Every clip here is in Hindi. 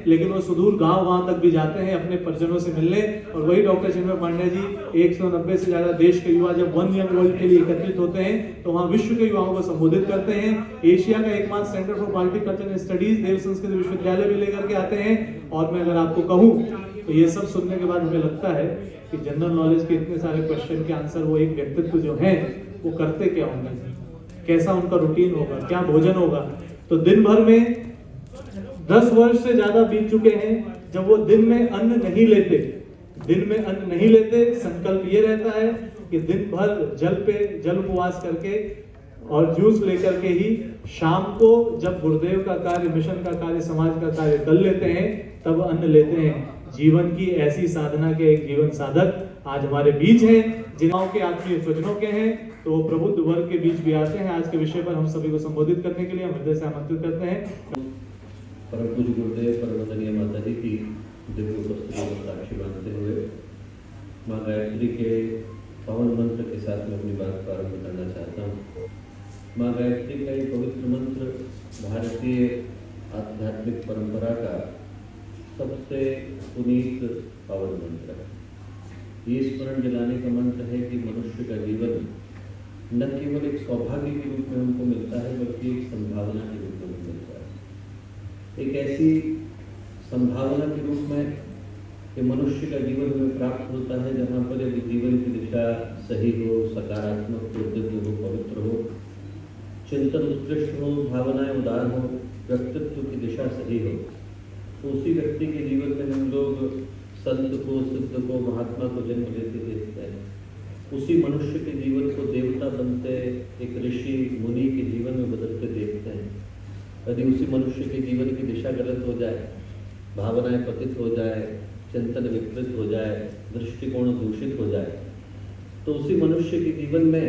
लेकिन वो सुदूर गांव तक भी जाते हैं अपने परिजनों से मिलने। और वही डॉक्टर चिन्मय पांडे जी 190 से ज्यादा देश के युवा जब वन यंग वर्ल्ड के लिए एकत्रित होते हैं तो वहां विश्व के युवाओं को संबोधित करते हैं। एशिया का एकमात्र सेंटर फॉर मल्टीकल्चरल स्टडीज देव संस्कृत विश्वविद्यालय भी लेकर के आते हैं। और मैं अगर आपको कहूं तो ये सब सुनने के बाद हमें लगता है कि जनरल नॉलेज के इतने सारे क्वेश्चन के आंसर वो एक व्यक्तित्व जो है वो करते क्या होंगे, कैसा उनका रूटीन होगा, क्या भोजन होगा। तो दिन भर में 10 वर्ष से ज्यादा बीत चुके हैं जब वो दिन में अन्न नहीं लेते। दिन में अन्न नहीं लेते, संकल्प ये रहता है कि दिन भर जल उपवास करके और जूस लेकर के ही शाम को जब गुरुदेव का कार्य, मिशन का कार्य, समाज का कार्य कर लेते हैं तब अन्न लेते हैं। जीवन की ऐसी साधना के एक जीवन साधक आज हमारे बीच हैं, जिनों के आत्मीय स्वजनों के हैं, तो वो प्रबुद्ध वर्ग के बीच भी आते हैं। आज के विषय पर हम सभी को संबोधित करने के लिए हम हृदय से आमंत्रित करते हैं। परम पूज्य गुरुदेव परमवंदनीय माता जी की दिव्य उपस्थिति को साक्षी मानते हुए माँ गायत्री के पावन मंत्र के साथ मैं अपनी बात प्रारंभ करना चाहता हूँ। माँ गायत्री का ये पवित्र मंत्र भारतीय आध्यात्मिक परंपरा का सबसे पुनीत पावन मंत्र है। ये स्मरण दिलाने का मंत्र है कि मनुष्य का जीवन न केवल एक सौभाग्य के रूप में हमको मिलता है बल्कि एक संभावना के रूप में मिलता है। एक ऐसी संभावना के रूप में कि मनुष्य का जीवन हमें प्राप्त होता है जहाँ पर यदि जीवन की दिशा सही हो, सकारात्मक हो, दिव्य हो, पवित्र हो, चिंतन उत्कृष्ट हो, भावनाएं उदार हो, व्यक्तित्व की दिशा सही हो, तो उसी व्यक्ति के जीवन में हम लोग संत को, सिद्ध को, महात्मा को जन्म लेते देखते हैं। उसी मनुष्य के जीवन को देवता बनते, एक ऋषि मुनि के जीवन में बदलते देखते हैं। यदि उसी मनुष्य के जीवन की दिशा गलत हो जाए, भावनाएं पतित हो जाए, चिंतन विकृत हो जाए, दृष्टिकोण दूषित हो जाए, तो उसी मनुष्य के जीवन में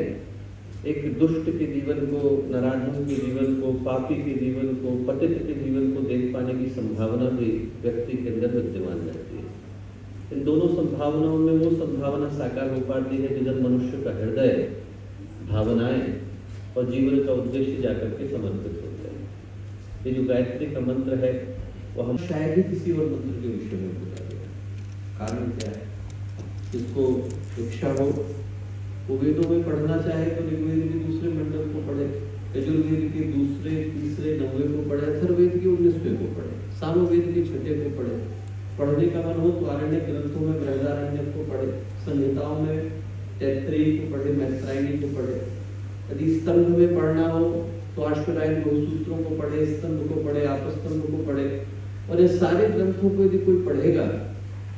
एक दुष्ट के जीवन को, नाराजों के जीवन को, पापी के जीवन को, पतित के जीवन को देख पाने की संभावना भी व्यक्ति के अंदर विद्यमान रहती है। इन दोनों संभावनाओं में वो संभावना साकार हो पाती है कि जब मनुष्य का हृदय, भावनाएं और जीवन का उद्देश्य जाकर के समर्पित होते हैं। ये जो गायत्री का मंत्र है वो हम शायद ही किसी और मंत्र के विषय में बता दें। कारण क्या है? जिसको इच्छा हो वो वेदों में पढ़ना चाहे तो ऋग्वेद के दूसरे मंडल को पढ़े, यजुर्वेद के दूसरे, तीसरे, 9वें को पढ़े, अथर्ववेद के 19वें को पढ़े, सामवेद के 6ठे को पढ़े। पढ़ने का मन हो तो आरण्य ग्रंथों में बृहदारण्य को पढ़े, संहिताओं में तैत्तिरीय को पढ़े, मैत्रायणी को पढ़े। यदि स्तंभ में पढ़ना हो तो अश्वरायण सूत्रों को पढ़े, स्तंभ को पढ़े, आपस्तंभ को पढ़े। और ये सारे ग्रंथों को यदि कोई पढ़ेगा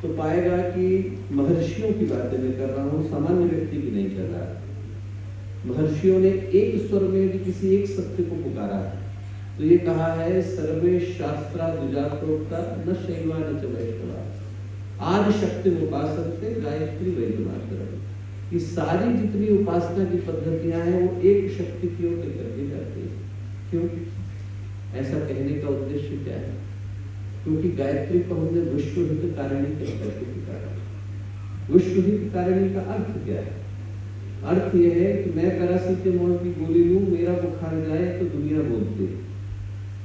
तो पाएगा कि महर्षियों की बातें मैं कर रहा हूँ, सामान्य व्यक्ति की नहीं कर रहा। महर्षियों ने एक स्वर में यदि किसी एक सत्य को पुकारा तो ये कहा है, सर्वे शास्त्रा द्विजाप्रोक्ता न शैवा न च वैष्णवा आदि शक्ति उपासते गायत्री वैद्यमात्रम। ये सारी जितनी उपासना की पद्धतियां हैं वो एक शक्ति की ओर लेकर के जाती है। क्यों? ऐसा कहने का उद्देश्य क्या है? क्योंकि गायत्री को हमने विश्व हित कारिणी के रूप में पुकारा। विश्व हित कारिणी का अर्थ क्या है? अर्थ यह है कि मैं पैरासिटामोल की गोली लूं, मेरा बुखार जाए तो दुनिया बोलती है,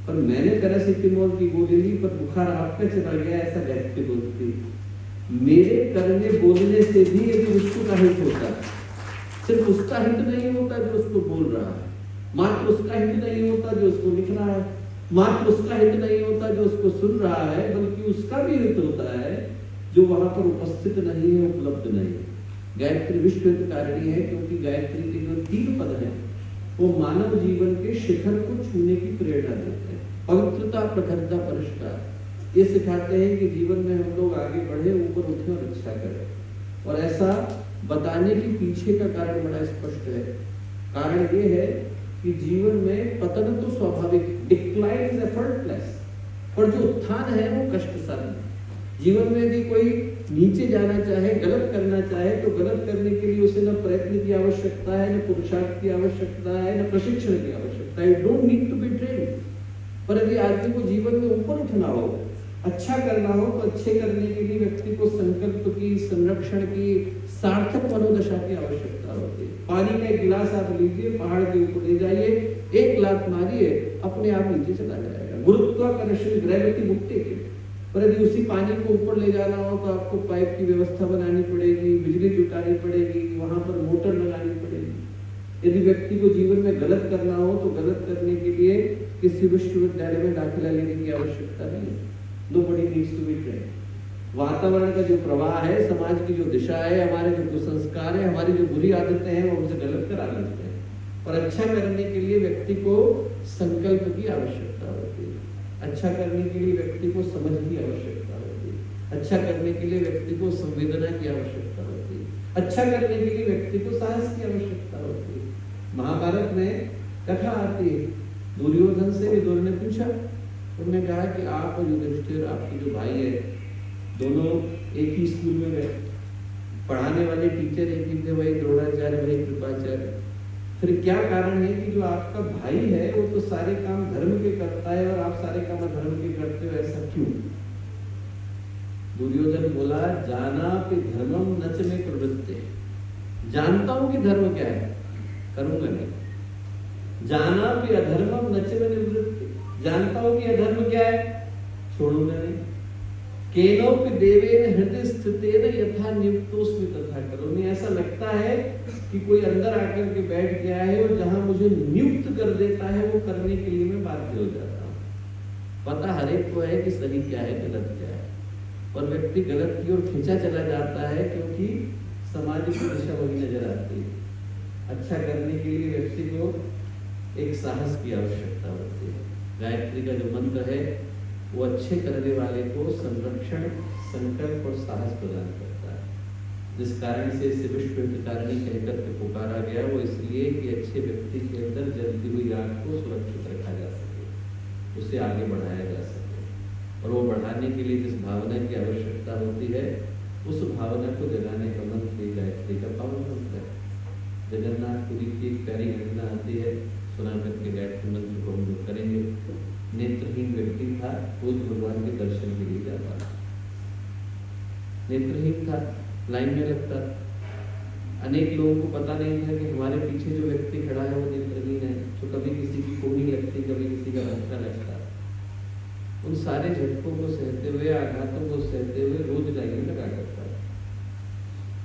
और मैंने पैरासिटामोल की गोली ली पर बुखार आपका चला गया, ऐसा व्यक्ति बोलती है। मेरे करने बोलने से भी यदि विश्व का हित होता है, सिर्फ उसका हित नहीं होता जो उसको बोल रहा है, मात्र उसका हित नहीं होता जो उसको लिख रहा है, मात्र उसका हित नहीं होता जो उसको सुन रहा है, बल्कि उसका भी हित होता है जो वहां पर उपस्थित नहीं है, उपलब्ध नहीं है। गायत्री विश्व हित कारिणी है क्योंकि गायत्री के जो 3 पद हैं वो मानव जीवन के शिखर को छूने की प्रेरणा देते हैं। पवित्रता, प्रखरता, परिष्कार, ये सिखाते हैं कि जीवन में हम लोग आगे बढ़े, ऊपर उठे और अच्छा करें। और ऐसा बताने के पीछे का कारण बड़ा स्पष्ट है। कारण ये है कि जीवन में पतन तो स्वाभाविक, डिक्लाइन इज एफर्टलेस, पर जो उत्थान है वो कष्टसाध्य है। जीवन में यदि कोई नीचे जाना चाहे, गलत करना चाहे, तो गलत करने के लिए उसे न प्रयत्न की आवश्यकता है, न पुरुषार्थ की आवश्यकता है, न प्रशिक्षण की आवश्यकता है। You don't need to be trained. पर यदि आदमी को जीवन में ऊपर उठना हो, अच्छा करना हो, तो अच्छे करने के लिए व्यक्ति को संकल्प की, संरक्षण की, सार्थक मनोदशा की आवश्यकता होती है। पानी का एक गिलास आप लीजिए, पहाड़ के ऊपर ले जाइए, एक लात मारिए, अपने आप नीचे चला जाएगा। गुरुत्वाकर्षण, ग्रेविटी मुक्ति के। पर यदि उसी पानी को ऊपर ले जाना हो तो आपको पाइप की व्यवस्था बनानी पड़ेगी, बिजली जुटानी पड़ेगी, वहां पर मोटर लगानी पड़ेगी। यदि व्यक्ति को जीवन में गलत करना हो तो गलत करने के लिए किसी विश्वविद्यालय में दाखिला लेने की आवश्यकता नहीं है। Nobody needs to be trained। वातावरण का जो प्रवाह है, समाज की जो दिशा है, हमारे जो कुसंस्कार है, हमारी जो बुरी आदतें हैं वो हमसे गलत करा लेते हैं। और अच्छा करने के लिए व्यक्ति को संकल्प की आवश्यकता होती है, अच्छा करने के लिए व्यक्ति को समझ की आवश्यकता होती है, अच्छा करने के लिए व्यक्ति को संवेदना की आवश्यकता होती है, अच्छा करने के लिए व्यक्ति को साहस की आवश्यकता होती है। महाभारत में कथा आती है, दुर्योधन से विदुर ने पूछा, उन्होंने कहा कि आप और युधिष्ठिर, आपके जो भाई है, दोनों एक ही स्कूल में गए, पढ़ाने वाले टीचर एक ही थे, वही द्रोणाचार्य, वही कृपाचार्य, फिर क्या कारण है कि जो आपका भाई है वो तो सारे काम धर्म के करता है और आप सारे काम अधर्म के करते हो, ऐसा क्यों? दुर्योधन बोला, जाना कि धर्मम नच में प्रवृत्ते, जानता हूं कि धर्म क्या है, करूंगा नहीं। जाना कि अधर्मम नच में निवृत्ति, जानता हूं कि अधर्म क्या है, छोड़ूंगा नहीं। केनोपि देवेन हृदय स्थितेन यथा नियुक्तोस्मि तथा करोमि, ऐसा लगता है कि कोई अंदर आकर के बैठ गया है और जहां मुझे नियुक्त कर देता है वो करने के लिए मैं बाध्य हो जाता हूं। पता हर एक को है कि सही क्या है, गलत क्या है, और व्यक्ति गलत की ओर खींचा चला जाता है क्योंकि समाज की दिशा वही नजर आती है। अच्छा करने के लिए व्यक्ति को एक साहस की आवश्यकता होती है। गायत्री का जो मंत्र है वो अच्छे करने वाले को संरक्षण, संकल्प और साहस प्रदान करता है। जिस कारण से इसे विश्व हितकारिणी कहकर के पुकारा गया वो इसलिए कि अच्छे व्यक्ति के अंदर जलती हुई आग को सुरक्षित रखा जा सके, उसे आगे बढ़ाया जा सके, और वो बढ़ाने के लिए जिस भावना की आवश्यकता होती है उस भावना को जगाने का मंत्र गायत्री का पावन मंत्र है। जगन्नाथपुरी की एक प्यारी घटना आती है, सुना करके गायत्री मंत्र को हम लोग करेंगे। नेत्रहीन व्यक्ति था, रोज भगवान के दर्शन के लिए जाता था, नेत्रहीन था, लाइन में लगता। अनेक लोगों को पता नहीं था कि हमारे पीछे जो व्यक्ति खड़ा है वो नेत्रहीन है, तो कभी किसी की कोहनी लगती, कभी किसी का झटका लगता। उन सारे झटकों को सहते हुए, आघातों को सहते हुए रोज लाइन में लगा करता।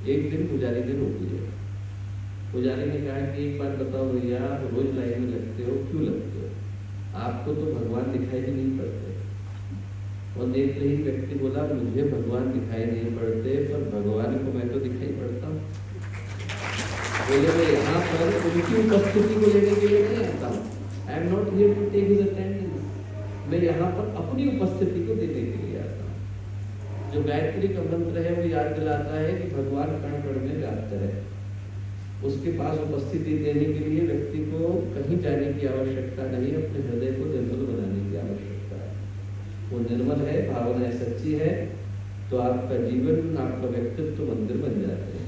एक दिन पुजारी ने रोक लिया। पुजारी ने कहा कि एक बात बताओ भैया, आप रोज लाइन में लगते हो, क्यों लगते हो? आपको तो भगवान दिखाई भी नहीं पड़ते। और नेत्रहीन व्यक्ति बोला, मुझे भगवान दिखाई नहीं पड़ते, पर भगवान को मैं तो दिखाई पड़ता हूँ। बोले मैं यहाँ पर उनकी उपस्थिति को लेने के लिए नहीं आता हूँ, I am not here to take his attendance, मैं यहाँ पर अपनी उपस्थिति को देने के लिए आता हूँ। जो गायत्री का मंत्र है वो याद दिलाता है कि भगवान कण कण में व्याप्त है। उसके पास उपस्थिति देने के लिए व्यक्ति को कहीं जाने की आवश्यकता नहीं, अपने हृदय को निर्मल बनाने की आवश्यकता है। वो निर्मल है, भावनाएं सच्ची है, तो आपका जीवन, आपका व्यक्तित्व मंदिर बन जाते हैं।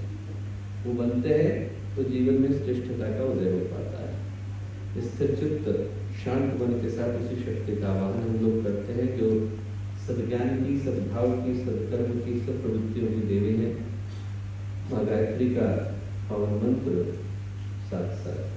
वो बनते हैं तो जीवन में श्रेष्ठता का उदय हो पाता है। स्थिर चित्त, शांत मन के साथ उसी शक्ति का आवाहन हम लोग करते हैं जो सद्ज्ञान की, सद्भाव की, सत्कर्म की, सब प्रवृत्तियों की देवी है। माँ गायत्री का पावन मंत्र साथ साथ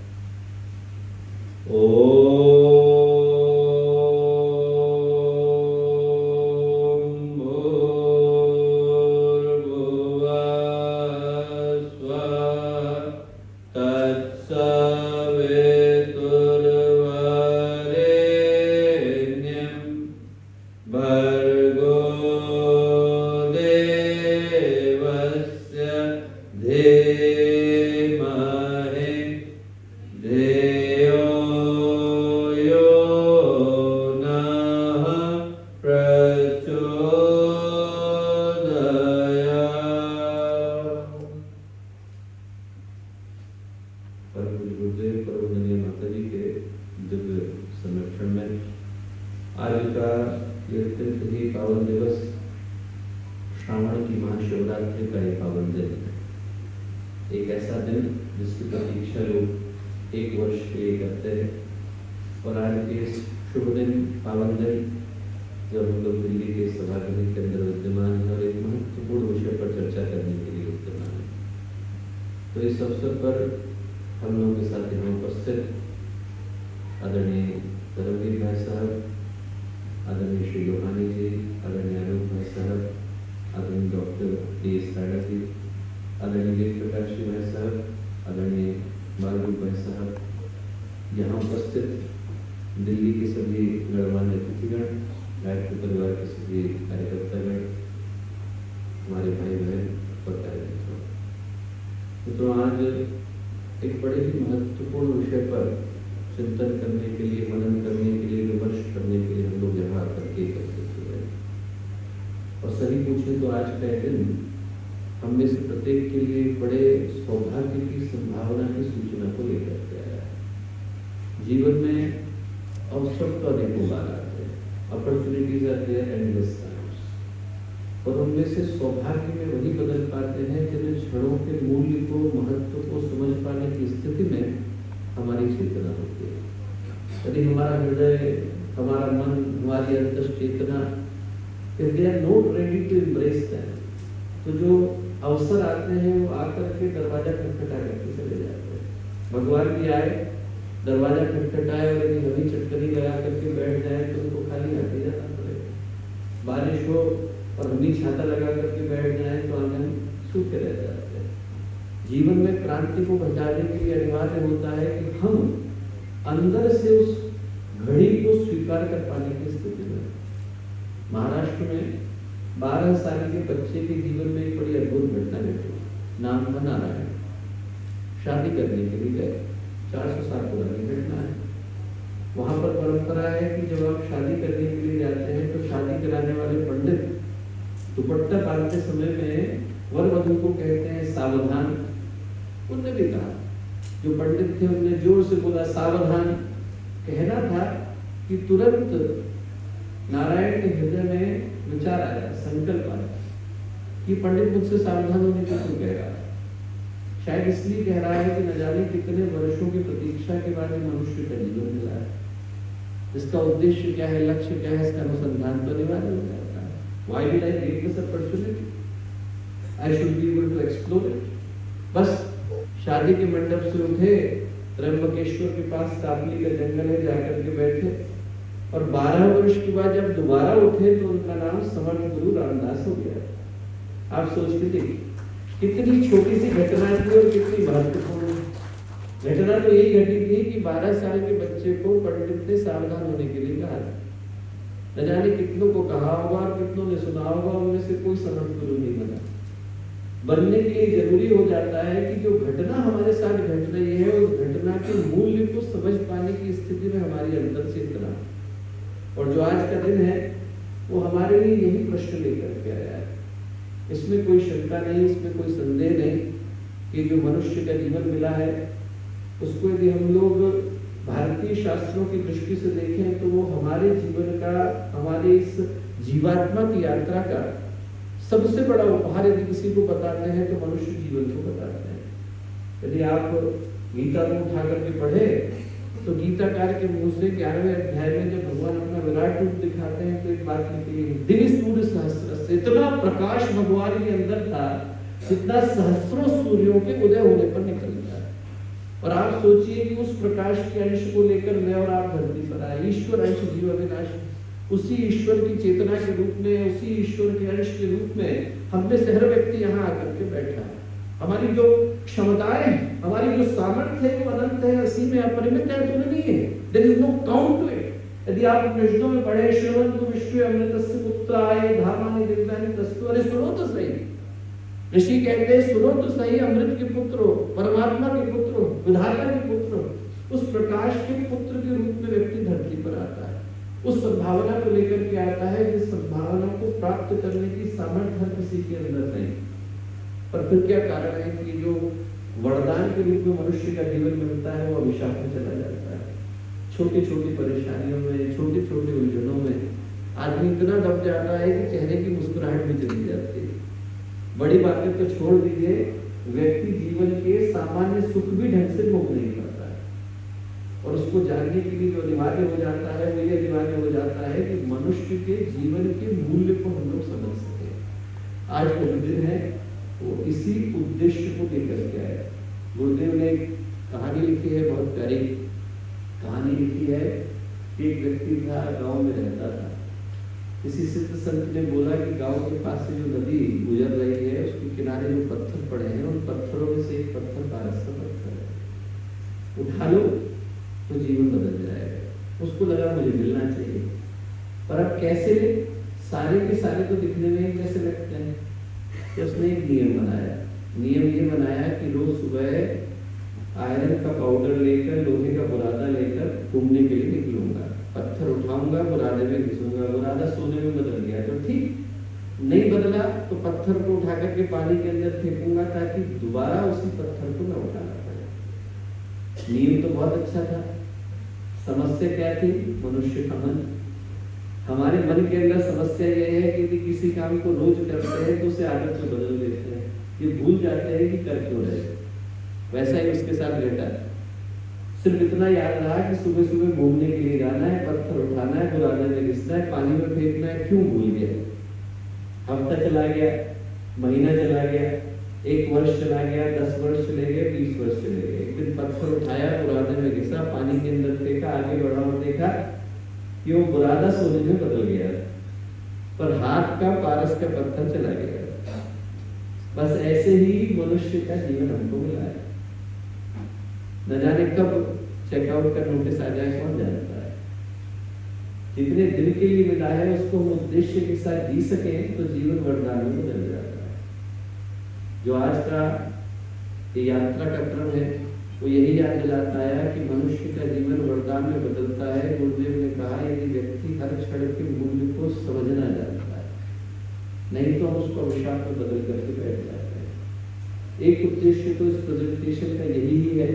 आदरणीय धर्मवीर भाई साहब, आदरणीय श्री लोहानी जी, आदरणीय किसी भी कार्यकर्तागण, हमारे भाई बहन और कार्यकर्ता मित्रों, आज एक बड़े ही महत्वपूर्ण विषय पर चिंतन करने के लिए, मनन करने के लिए, विमर्श करने के लिए हम लोग यहाँ आकर के एकत्रित हुए हैं। और सही पूछे तो आज का दिन हम में से प्रत्येक के लिए बड़े सौभाग्य की संभावना की सूचना को लेकर के आया है। जीवन में अवसर तो अनेकों बार आते हैं, opportunities are there endless times, और उनमें से सौभाग्य में वही बदल पाते हैं जिन क्षणों के मूल्य को, महत्व को समझ पाने की स्थिति में हमारी चेतना होती है। यदि हमारा हृदय, हमारा मन, हमारी अंतस चेतना if they are not ready to embrace them, तो जो अवसर आते हैं वो आकर के दरवाजा खटखटा करके चले जाते हैं। भगवान भी आए, दरवाजा खटखटाए, और यदि हमें चटकनी लगा करके बैठ जाए तो उनको खाली आते जाना पड़ेगा। बारिश हो और हमें छाता लगा करके बैठ जाए तो आंगन सूखे रह जाते हैं। जीवन में क्रांति को घटाने के लिए अनिवार्य होता है कि हम अंदर से उस घड़ी को स्वीकार कर पाने की स्थिति में। महाराष्ट्र में 12 साल के बच्चे के जीवन में एक बड़ी अद्भुत घटना घटी। नाम था नारायण। शादी करने के लिए गए, 400 साल पुरानी घटना है। वहां पर परंपरा है कि जब आप शादी करने के लिए जाते हैं तो शादी कराने वाले पंडित दुपट्टा बांधते समय में वर वधू को कहते हैं सावधान। उनने भी कहा, जो पंडित थे उनने जोर से बोला सावधान। कहना था कि तुरंत नारायण के हृदय में विचार आया, संकल्प आया कि पंडित मुझसे सावधान होने को क्यों कह रहा है। शायद इसलिए कह रहा है कि न जाने कितने वर्षों की प्रतीक्षा के बाद मनुष्य का जीवन मिला है। इसका उद्देश्य क्या है, लक्ष्य क्या है, इसका अनुसंधान तो अनिवार्य हो जाता है। Why did I get this opportunity? I should be able to explore it. बस शादी के मंडप से उठे, त्र्यंबकेश्वर के पास कापली का जंगल है, जाकर के बैठे, और 12 वर्ष के बाद जब दोबारा उठे तो उनका नाम समर्थ गुरु रामदास हो गया। आप सोचते थे कितनी छोटी सी घटना थी और कितनी महत्वपूर्ण घटना। तो यही घटी थी कि 12 साल के बच्चे को पंडित ने सावधान होने के लिए कहा। न जाने कितनों को कहा होगा और कितनों ने सुना होगा, उनमें से कोई समर्थ गुरु नहीं बना। बनने के लिए जरूरी हो जाता है कि जो घटना हमारे साथ घट रही है उस घटना के मूल्य को समझ पाने की स्थिति में हमारी अंदर चेतना। और जो आज का दिन है वो हमारे लिए यही प्रश्न लेकर के आया है। इसमें कोई शंका नहीं, इसमें कोई संदेह नहीं कि जो मनुष्य का जीवन मिला है उसको यदि हम लोग भारतीय शास्त्रों की दृष्टि से देखें तो वो हमारे जीवन का, हमारे इस जीवात्मा की यात्रा का सबसे बड़ा उपहार यदि किसी को बताते हैं तो मनुष्य जीवन को बताते हैं। यदि आप गीता को उठा करके पढ़े तो गीताकार के मुंह से 11वें अध्याय में जब भगवान अपना विराट रूप दिखाते हैं तो एक बात लिखी है, दिव्य सूर्य सहस्र से। इतना प्रकाश भगवान के अंदर था जितना सहस्रों सूर्यों के उदय होने पर निकलता है। और आप सोचिए कि उस प्रकाश के अंश को लेकर मैं और आप धरती पर आए। ईश्वर अंश जीव अविनाशी, उसी ईश्वर की चेतना के रूप में, उसी ईश्वर के अंश के रूप में हम में से हर व्यक्ति यहाँ आकर के बैठा है। हमारी जो क्षमताएं, हमारी जो सामर्थ्य है वो अनंत है, असीम है, अपरिमित है, तुलनीय है। There is no count to it. यदि आप उपनिषदों में पढ़े श्रीमंतु विश्व अमृतस्य पुत्राय धामानि दिव्यानि तस्तु, अरे सुनो तो सही, ऋषि कहते हैं सुनो तो सही, अमृत के पुत्र हो, परमात्मा के पुत्र हो, विधाता के पुत्र हो। उस प्रकाश के पुत्र के रूप में व्यक्ति धरती पर आता है, उस संभावना को लेकर के आता है जिस संभावना को प्राप्त करने की सामर्थ्य हर किसी के अंदर नहीं। पर फिर क्या कारण है कि जो वरदान के रूप में मनुष्य का जीवन मिलता है वो अभिशाप में चला जाता है। छोटी छोटी परेशानियों में, छोटी छोटी उलझनों में आदमी इतना दब जाता है कि चेहरे की मुस्कुराहट भी चली जाती है। बड़ी बातें तो छोड़ दीजिए, व्यक्ति जीवन के सामान्य सुख भी ढंग से भोग नहीं पाता है। और उसको जानने के लिए जो अनिवार्य हो जाता है वो ये अनिवार्य हो जाता है कि मनुष्य के जीवन के मूल्य को हम लोग समझ सके। आज का जो दिन है वो इसी उद्देश्य को लेकर के आया। गुरुदेव ने एक कहानी लिखी है, बहुत प्यारी कहानी लिखी है। एक व्यक्ति था, गांव में रहता था। किसी सिद्ध संत ने बोला कि गांव के पास से जो नदी गुजर रही है उसके किनारे जो पत्थर पड़े हैं उन पत्थरों में से एक पत्थर पारस का पत्थर है, उठा लो तो जीवन बदल जाएगा। उसको लगा मुझे मिलना चाहिए, पर अब कैसे ले? सारे के सारे तो दिखने में एक जैसे लगते हैं। तो उसने एक नियम बनाया। नियम ये बनाया कि रोज सुबह आयरन का पाउडर लेकर, लोहे का बुरादा लेकर घूमने के लिए निकलूंगा, पत्थर उठाऊंगा, बुरादे में घिसूंगा। बुरादा सोने में बदल गया तो ठीक, नहीं बदला तो पत्थर को उठा करके पानी के अंदर फेंकूंगा ताकि दोबारा उसी पत्थर को न उठाना पड़े। नियम तो बहुत अच्छा था। समस्या क्या थी? मनुष्य का मन। हमारे मन के अंदर समस्या यह है कि यदि किसी काम को रोज करते हैं तो उसे आदत में बदल देते हैं, ये भूल जाते हैं कि कर क्यों रहे। वैसा ही उसके साथ घटा। सिर्फ इतना याद रहा कि सुबह सुबह घूमने के लिए जाना है, पत्थर उठाना है, बुरादे में घिसना है, पानी में फेंकना है। क्यों भूल गया? हफ्ता चला गया, महीना चला गया, 1 वर्ष चला गया, 10 वर्ष चले गए, 20 वर्ष चले गए। एक दिन पत्थर उठाया, बुरादे में घिसा, पानी के अंदर फेंका, आगे बढ़ा और देखा कि वो बुरादा सोने में बदल गया, पर हाथ का पारस का पत्थर चला गया। बस ऐसे ही मनुष्य का जीवन हमको मिला है। न जाने कब चेकआउट का नोटिस आ जाए, कौन जानता है। जितने दिन के लिए मिला है उसको हम उद्देश्य के साथ जी सके तो जीवन वरदान में बदल जाता है। जो आज का ये यात्रा का क्रम है वो यही याद दिलाता है कि मनुष्य का जीवन वरदान में बदलता है। गुरुदेव ने कहा यदि व्यक्ति हर क्षण के मूल्य को समझना जानता है, नहीं तो हम उसको अभिशाप में बदल करके बैठ जाते हैं। एक उद्देश्य तो इस प्रेजेंटेशन का यही ही है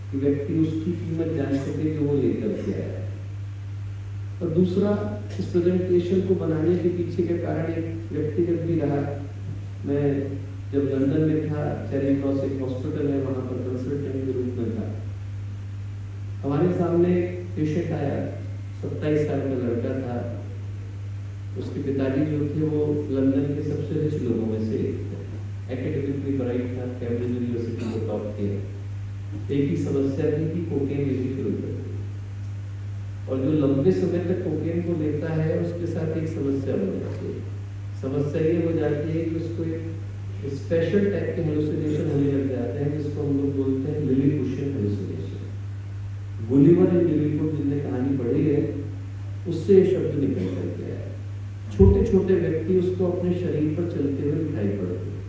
कि व्यक्ति उसकी कीमत जान सके जो वो लेकर के आया है। और दूसरा, इस प्रेजेंटेशन को बनाने के पीछे के कारण एक व्यक्तिगत भी रहा। मैं जब लंदन में था, चैरिंग क्रॉस एक हॉस्पिटल है, वहां पर कंसल्टेंट के रूप में था। हमारे सामने पेशेंट आया, 27 साल का लड़का था। उसके पिताजी जो थे वो लंदन के सबसे रिच लोगों में से एक थे, एकेडमिकली ब्राइट था, कैम्ब्रिज यूनिवर्सिटी को टॉप किया। एक ही समस्या थी कि कोकेन लेनी शुरू कर दी, और जो लंबे समय तक कोकेन को लेता है उसके साथ एक समस्या हो जाती है। समस्या ये हो जाती है कि उसको एक स्पेशल टाइप के हेलुसिनेशन होने लग जाते हैं, जिसको हम लोग बोलते हैं लिलीपुशियन हेलुसिनेशन। गुलिवर एंड लिलीपुट जिसने कहानी पढ़ी है उससे ये शब्द निकल कर गया है। छोटे छोटे व्यक्ति उसको अपने शरीर पर चलते हुए दिखाई पड़ते हैं,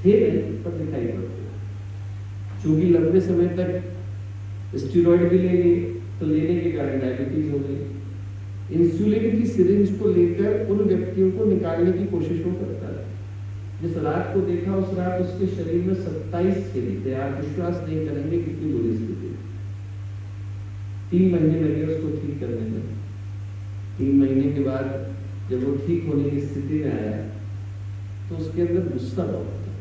थे पर दिखाई पड़ते हैं। चूंकि लंबे समय तक स्टेरॉइड भी ले लिए तो लेने के कारण डायबिटीज हो गई। इंसुलिन की सिरिंज को लेकर उन व्यक्तियों को निकालने की कोशिश वो करता है। जिस रात को देखा उस रात उसके शरीर में 27 छेद थे। आप विश्वास नहीं करेंगे कितनी बुरी स्थिति। 3 महीने लगे उसको ठीक करने में। 3 महीने के बाद जब वो ठीक होने की स्थिति में आया तो उसके अंदर गुस्सा बहुत था।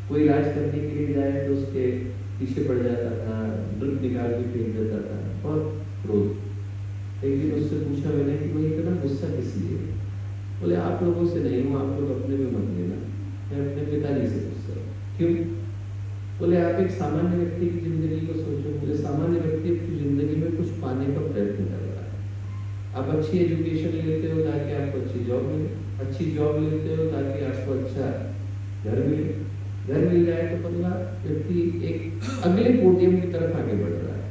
कोई इलाज करने के लिए जाए तो उसके पीछे पड़ जाता था, ड्रिप निकाल के फेंक देता था, बहुत क्रोध। एक दिन उससे पूछा मैंने कि भाई इतना गुस्सा किस लिए? बोले आप लोगों से नहीं हूँ, आप लोग अपने में मत लेना, मैं अपने पिताजी से गुस्सा। क्यों? बोले आप एक सामान्य व्यक्ति की जिंदगी को सोचो। बोले सामान्य व्यक्ति अपनी जिंदगी में कुछ पाने का प्रयत्न कर रहा है। आप अच्छी एजुकेशन लेते हो ताकि आपको अच्छी जॉब मिले, अच्छी जॉब लेते हो ताकि आपको अच्छा घर मिले, घर मिल जाए तो बंदा व्यक्ति एक अगले पोडियम की तरफ आगे बढ़ रहा है।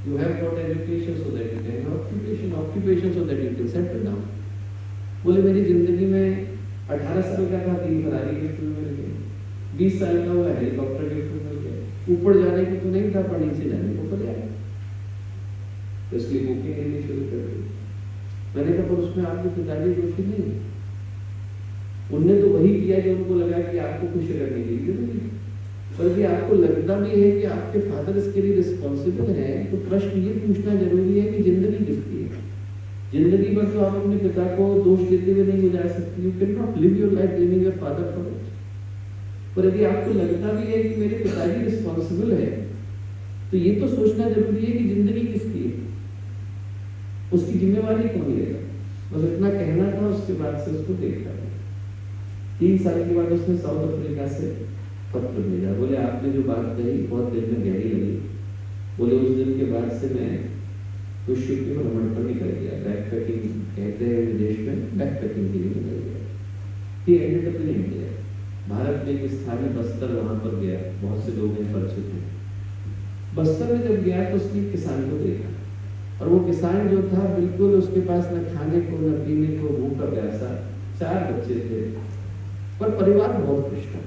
You have got education so that you can occupation so that you can settle down. बोले मेरी जिंदगी में 18 साल का था, 3 फरारी गिफ्ट में मिल गए, 20 साल का हुआ हेलीकॉप्टर गिफ्ट में मिल गया। ऊपर जाने की तो नहीं था पर नीचे जाने को पड़ गया, तो इसलिए बुकिंग लेनी शुरू कर दी। मैंने कहा पर उसमें आपके पिताजी दोषी नहीं, उनने तो वही किया जो उनको लगा कि आपको खुश करने के लिए, बल्कि आपको लगता भी है कि आपके फादर इसके लिए रिस्पॉन्सिबल है। तो प्रश्न ये पूछना जरूरी है कि जिंदगी किसकी है? जिंदगी में तो आप अपने पिता को दोष देते हुए नहीं गुजार सकते। You can not live your life blaming your father for it. पर यदि आपको लगता भी है कि मेरे पिताजी रिस्पॉन्सिबल है तो ये तो सोचना जरूरी है कि जिंदगी किसकी है, उसकी जिम्मेवारी कौन लेगा। बस इतना कहना था, उसके बाद से उसको देखा। 3 साल के बाद उसने साउथ अफ्रीका से पत्र भेजा। बोले आपने जो बात कही बहुत दिल में गहरी लगी। बोले उस दिन के बाद से मैं कुछ के भ्रमण पर निकल गया। बैक पैकिंग कहते हैं विदेश में, बैक पैकिंग के लिए निकल गया। He ended up in India. Bharat में एक स्थान है बस्तर, वहां पर गया। बहुत से लोग हैं परिचित हैं। बस्तर में जब गया तो उसने किसान को देखा, और वो किसान जो था बिल्कुल उसके पास न खाने को न पीने को, भूखा प्यासा, 4 बच्चे थे, पर परिवार बहुत खुश था,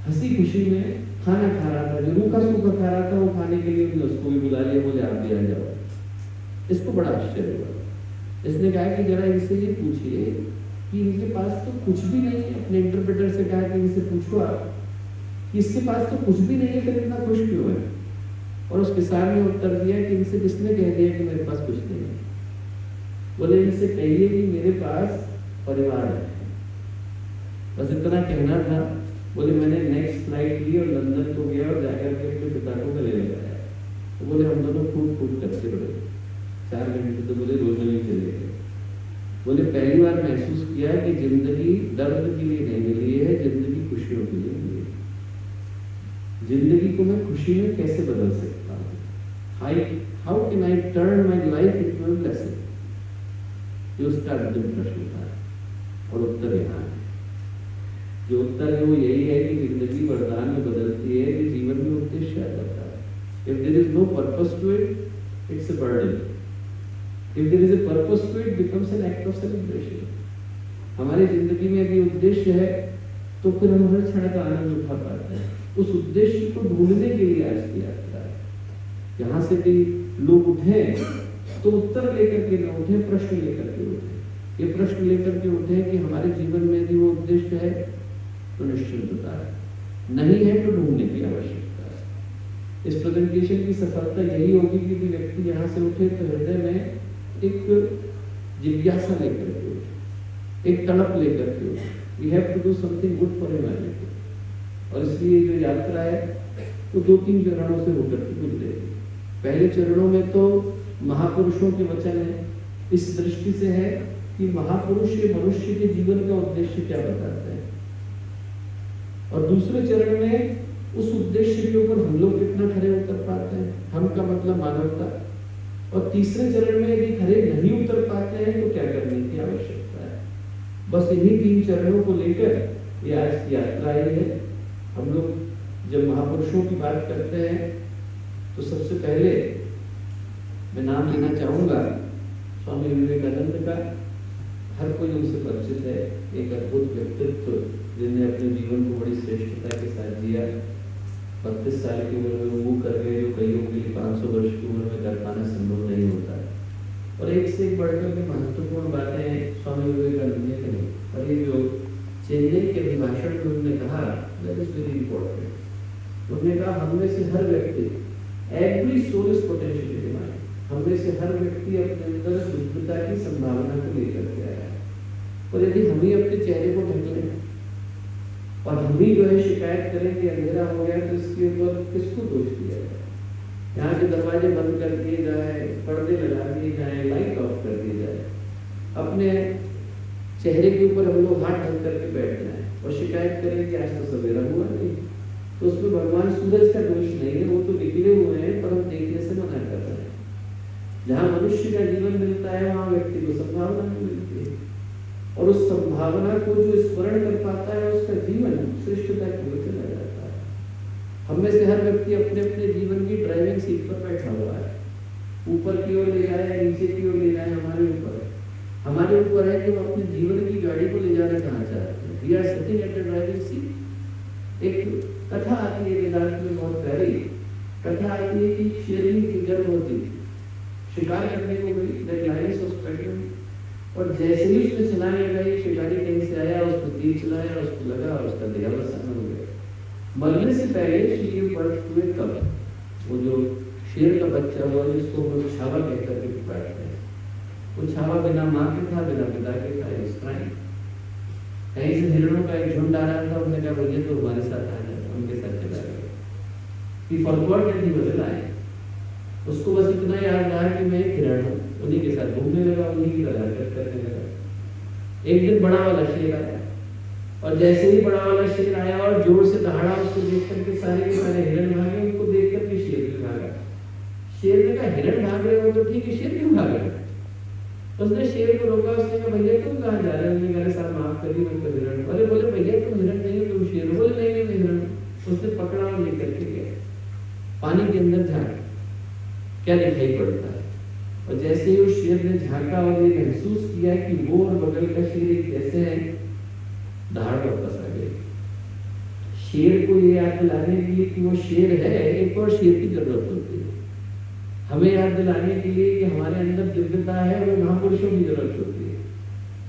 हंसी खुशी में खाना खा रहा था, जो रूखा सूखा खा रहा था वो खाने के लिए उसको भी बुला लिया, बोले आप भी आ जाओ। इसको बड़ा आश्चर्य हुआ। इसने कहा कि जरा इनसे ये पूछिए कि इनके पास तो कुछ भी नहीं है। अपने इंटरप्रेटर से कहा कि इनसे पूछो आप कि इसके पास तो कुछ भी नहीं है, फिर इतना खुश क्यों है? और उसके सामने उत्तर दिया कि इनसे किसने कह दिया कि मेरे पास कुछ नहीं है? बोले इनसे कहिए कि मेरे पास परिवार है। बस इतना कहना था। बोले मैंने नेक्स्ट फ्लाइट ली और लंदन को गया और जाकर के अपने पिता को गले लगाया। तो बोले हम दोनों फूट फूट करते रहे 4 घंटे, तो बोले रोने नहीं चले गए। बोले पहली बार महसूस किया कि जिंदगी दर्द के लिए नहीं मिली है, जिंदगी खुशियों के लिए मिली है। जिंदगी को मैं खुशी में कैसे बदल सकता हूँ? How can I turn my life into a blessing? ये उसका अंतिम प्रश्न था और उत्तर यहाँ है। जो उत्तर है वो यही है कि जिंदगी वरदान में बदलती है कि जीवन में उद्देश्य आ जाता है। If there is no purpose to it, it's a burden. If there is a purpose to it, becomes an act of celebration. हमारी जिंदगी में यदि उद्देश्य है तो फिर हम हर क्षण का आनंद उठा पाते हैं। उस उद्देश्य को ढूंढने के लिए आज की यात्रा है। यहाँ से भी लोग उठे तो उत्तर लेकर के न उठे, प्रश्न लेकर के उठे। ये प्रश्न लेकर के उठे कि हमारे जीवन में यदि वो उद्देश्य है तो निश्चिंतता है, नहीं है तो ढूंढने की आवश्यकता है। इस प्रेजेंटेशन की सफलता यही होगी कि व्यक्ति यहाँ से उठे तो हृदय में एक जिज्ञासा लेकर के उठे, एक तड़प लेकर के उठे। We have to do something good for humanity. और इसलिए जो यात्रा है वो 2-3 चरणों से होकर के गुजरेगी। पहले चरणों में तो महापुरुषों के वचन है, इस दृष्टि से है कि महापुरुष ये मनुष्य के जीवन का उद्देश्य क्या बताते हैं, और दूसरे चरण में उस उद्देश्य के ऊपर हम लोग कितना खरे उतर पाते हैं, हम का मतलब मानवता। और तीसरे चरण में यदि खरे नहीं उतर पाते हैं तो क्या करने की आवश्यकता है। बस इन्हीं 3 चरणों को लेकर ये आज की यात्रा आई है। हम लोग जब महापुरुषों की बात करते हैं तो सबसे पहले मैं नाम लेना चाहूँगा स्वामी विवेकानंद का। हर कोई उनसे परिचित है। एक अद्भुत व्यक्तित्व जिन्हें अपने जीवन को बड़ी श्रेष्ठता के साथ जिया। 32 साल की उम्र में वो कर गए जो कईयों के लिए 500 वर्ष की उम्र में कर पाना संभव नहीं होता है। और एक से एक बढ़कर के महत्वपूर्ण बातें स्वामी विवेकानंद ने कही। और ये जो चेन्नई के अभिभाषण में उन्होंने कहा, दैट इज वेरी इंपॉर्टेंट। उन्होंने कहा हम में से हर व्यक्ति, every soul is potentially divine. हम में से हर व्यक्ति अपने अंदर दिव्यता की संभावना को लेकर के आया है। और यदि हम ही अपने चेहरे को ढक लें और हम ही जो है शिकायत करें कि अंधेरा हो गया, तो इसके ऊपर किसको दोष दिया जाए? यहाँ के दरवाजे बंद कर दिए जाए, पर्दे लगा दिए जाए, लाइट ऑफ कर दी जाए, अपने चेहरे के ऊपर हम लोग हाथ ढक करके बैठ जाए और शिकायत करें कि आज तो सवेरा हुआ नहीं, तो उसमें भगवान सूरज का दोष नहीं है, वो तो निकले हुए हैं पर हम देखने से मना कर रहे हैं। जहाँ मनुष्य का जीवन मिलता है वहाँ व्यक्ति को संभावना मिलती है, और उस संभावना को जो स्मरण कर पाता है उसका जीवन श्रेष्ठता की ओर चला जाता है। हम में से हर व्यक्ति अपने अपने जीवन की ड्राइविंग सीट पर बैठा हुआ है। ऊपर की ओर ले जाए, नीचे की ओर ले जाए, हमारे ऊपर है। हमारे ऊपर है कि हम अपने जीवन की गाड़ी को ले जाना कहाँ चाहते हैं। We are sitting at the driving seat. एक कथा आती है वेदांत में, बहुत प्यारी कथा आती है कि शेरनी की गर्भवती शिकार करने को गई, द लायंस वाज प्रेग्नेंट, और जैसे ही उसने चलाने लगाई, शिकारी कहीं से आया, उसको तीर चलाया, उसको लगा और उसका देहावसान हो गया। मरने से पहले शी गिव बर्थ टू ए कब, वो जो शेर का बच्चा हुआ जिसको हम लोग छावा कहकर के पुकारते हैं, वो छावा बिना माँ के था, बिना पिता के था। इस टाइम कहीं से हिरणों का एक झुंड आ रहा था, उन्होंने कहा भैया तो हमारे साथ आ जाए, उनके साथ चला गया। He forgot that he was a lion। उसको बस इतना याद रहा कि मैं एक हिरण हूँ, उन्हीं के साथ घूमने लगा, उन्हीं की तरह करने लगा। एक दिन बड़ा वाला शेर आया, और जैसे ही बड़ा वाला शेर आया और जोर से दहाड़ा, उसको देख करके सारे के सारे हिरण भागे, उनको देख करके शेर भी भागा। शेर ने कहा हिरण भाग रहे हो तो ठीक है, शेर क्यों भाग रहे हो? उसने शेर को रोका, उसने कहा भैया तुम कहाँ जा रहे हो? उन्होंने कहा साहब माफ करिए, मैं तो हिरण। अरे बोले भैया तुम हिरण नहीं हो, तुम शेर हो। बोले नहीं मैं हिरण। उसने पकड़ा और लेकर के गया पानी के अंदर। झाड़ क्या दिखाई पड़ता है? और जैसे ही उस शेर ने झांका और ये महसूस किया कि वो और बगल का शेर एक जैसे हैं, दहाड़ वापस आ गए। शेर को ये याद दिलाने के लिए कि वो शेर है, एक और शेर की जरूरत होती है। हमें याद दिलाने के लिए कि हमारे अंदर दिव्यता है, वो महापुरुषों की जरूरत होती है।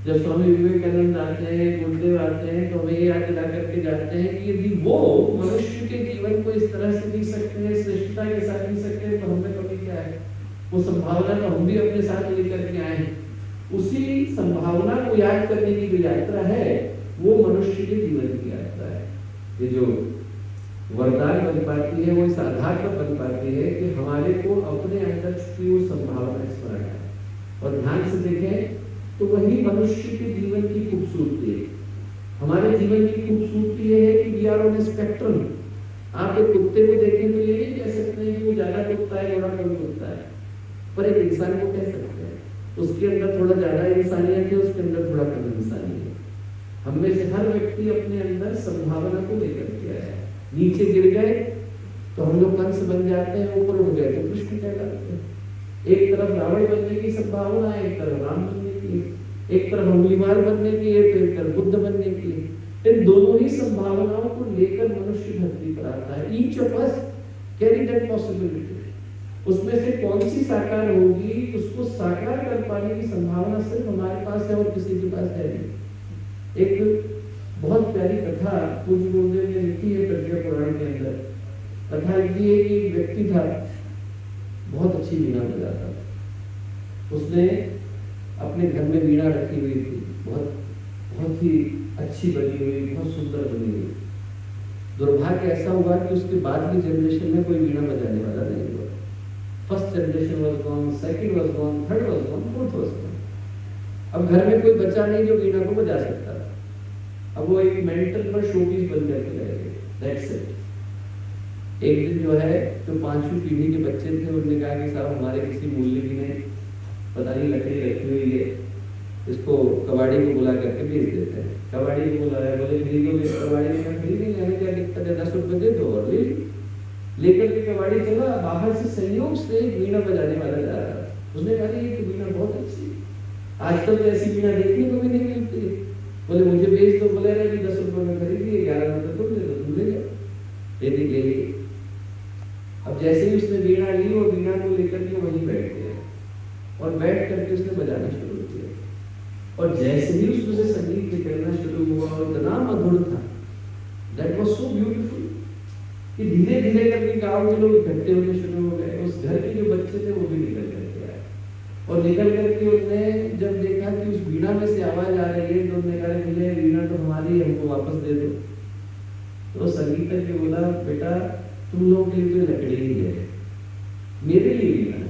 जब स्वामी विवेकानंद आते हैं, गुरुदेव आते हैं, तो हमें ये याद दिला करके जाते हैं कि यदि वो मनुष्य के जीवन को इस तरह से जी सकते हैं, श्रेष्ठता के साथ जी सकते हैं, तो हमें कमी क्या है? वो संभावना तो हम भी अपने साथ लेकर के आए हैं। उसी संभावना को याद करने की जो यात्रा है, वो मनुष्य के जीवन की यात्रा है। ये जो वरदान बन पाती है, वो इस आधार पर बन पाती है कि हमारे को अपने अंदर छुपी वो संभावना स्मरण है। और ध्यान से देखें तो वही मनुष्य के जीवन की खूबसूरती है। हमारे जीवन की खूबसूरती ये है कि वी आर ऑन स्पेक्ट्रम। आप एक कुत्ते को देखें तो ये नहीं कह सकते हैं कि वो ज्यादा कुत्ता है, थोड़ा कम कुत्ता है, पर एक इंसान को कह सकते हैं उसके अंदर थोड़ा ज्यादा इंसानियत है, उसके अंदर थोड़ा कम इंसानियत है। हम में से हर व्यक्ति अपने अंदर संभावना को लेकर के आया है। नीचे गिर गए तो हम लोग कंस बन जाते हैं, ऊपर उड़ गए तो कृष्ण कहलाते हैं। एक तरफ रावण बनने की संभावना है, एक तरफ राम बनने की, एक तरफ अंगुलीमाल बनने की है, तो एक तरफ बुद्ध बनने की है। इन दोनों ही संभावनाओं को लेकर मनुष्य धरती पर आता है। Each of us carry that possibility. उसमें से कौन सी साकार होगी, उसको साकार कर पाने की संभावना सिर्फ हमारे पास है और किसी के पास है नहीं। एक बहुत प्यारी कथा पूज्य गुरुदेव ने लिखी है प्रज्ञा पुराण के अंदर। कथा लिखी है कि एक व्यक्ति था, बहुत अच्छी वीणा बजाता था। उसने अपने घर में वीणा रखी हुई थी, बहुत ही अच्छी बनी हुई, बहुत सुंदर बनी हुई। दुर्भाग्य ऐसा हुआ कि उसके बाद की जनरेशन में कोई वीणा बजाने वाला नहीं हुआ। First generation was gone, second was gone, third was gone, fourth was gone. अब घर में कोई बच्चा नहीं जो वीणा को बजा सकता था। अब वो एक मेंटल पर शोपीस बन करके रह गए। That's it. एक दिन जो है जो 5वीं पीढ़ी के बच्चे थे, उन्होंने कहा कि साहब हमारे किसी मूल्य की नहीं, पता नहीं लकड़ी रखी हुई है, इसको कबाड़ी को बुला करके बेच देते हैं। कबाड़ी को बुलाया, बोले खरीदोगे? कबाड़ी ने कहा खरीदेंगे, हमें क्या दिक्कत है, 10 रुपए दे दो और ले लेकर के कबाड़ी चला। बाहर से संयोग से वीणा बजाने वाला जा रहा है। उसने कहा ये तो वीणा बहुत अच्छी, आजकल तो ऐसी वीणा देखने को भी नहीं मिलती है। बोले मुझे बेच दो। बोले अरे 10 रुपए में खरीदी, 11 रुपए तुम ले लो, तुम ले जाओ। ले ली। अब जैसे ही उसने वीणा ली, वो वीणा को लेकर के वहीं बैठ गया और बैठ करके उसने बजाना शुरू किया। और जैसे ही उसमें से संगीत निकलना शुरू हुआ और इतना मधुर था, दैट वाज सो ब्यूटीफुल कि धीरे धीरे करके गांव के लोग इकट्ठे होने शुरू हो गए। उस घर के जो बच्चे थे वो भी निकल करके आए और निकल करके उसने जब देखा कि उस वीणा में से आवाज आ रही है, तो उसने कहा मुझे वीणा तो हमारी है, हमको वापस दे दो। तो संगीतज्ञ ने बोला बेटा तुम लोगों के लिए तो लकड़ी ही है, मेरे लिए वीणा।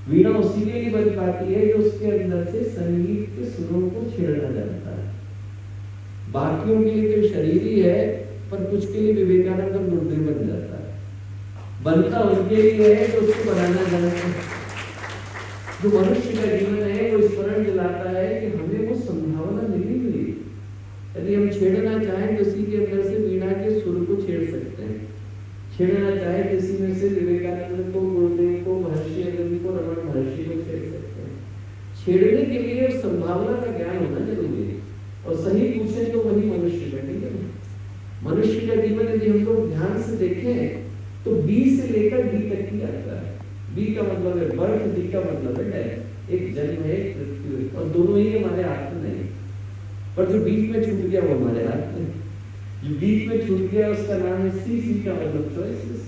वीणा उसी के लिए बन पाती है जो उसके अंदर से संगीत के सुरों को छेड़ना जानता है। बाकियों के लिए तो शरीर ही है, पर कुछ के लिए विवेकानंद और गुरुदेव बन जाता है। बनता उनके लिए है जो उसको बनाना जानता है। जो मनुष्य का जीवन है वो स्मरण दिलाता है कि हमें वो संभावना मिली हुई। यदि हम छेड़ना चाहें तो इसी के अंदर से वीणा के सुर को छेड़ सकते हैं। छेड़ना चाहे किसी में से विवेकानंद को, गुरुदेव को, महर्षि अरविंद को, रमण महर्षि को छेड़ सकते हैं। छेड़ने के लिए संभावना का ज्ञान होना जरूरी है और सही पूछे तो वही मनुष्य का जीवन है। मनुष्य का जीवन यदि हम लोग ध्यान से देखें तो बी से लेकर डी तक की यात्रा है। बी का मतलब है बर्थ, डी का मतलब है डेथ। एक जन्म है, एक मृत्यु है, और दोनों ही हमारे हाथ में नहीं। पर जो बीच में छूट गया वो हमारे हाथ में। जो बीच में छूट गया उसका नाम है सी। सी का मतलब चॉइसेस।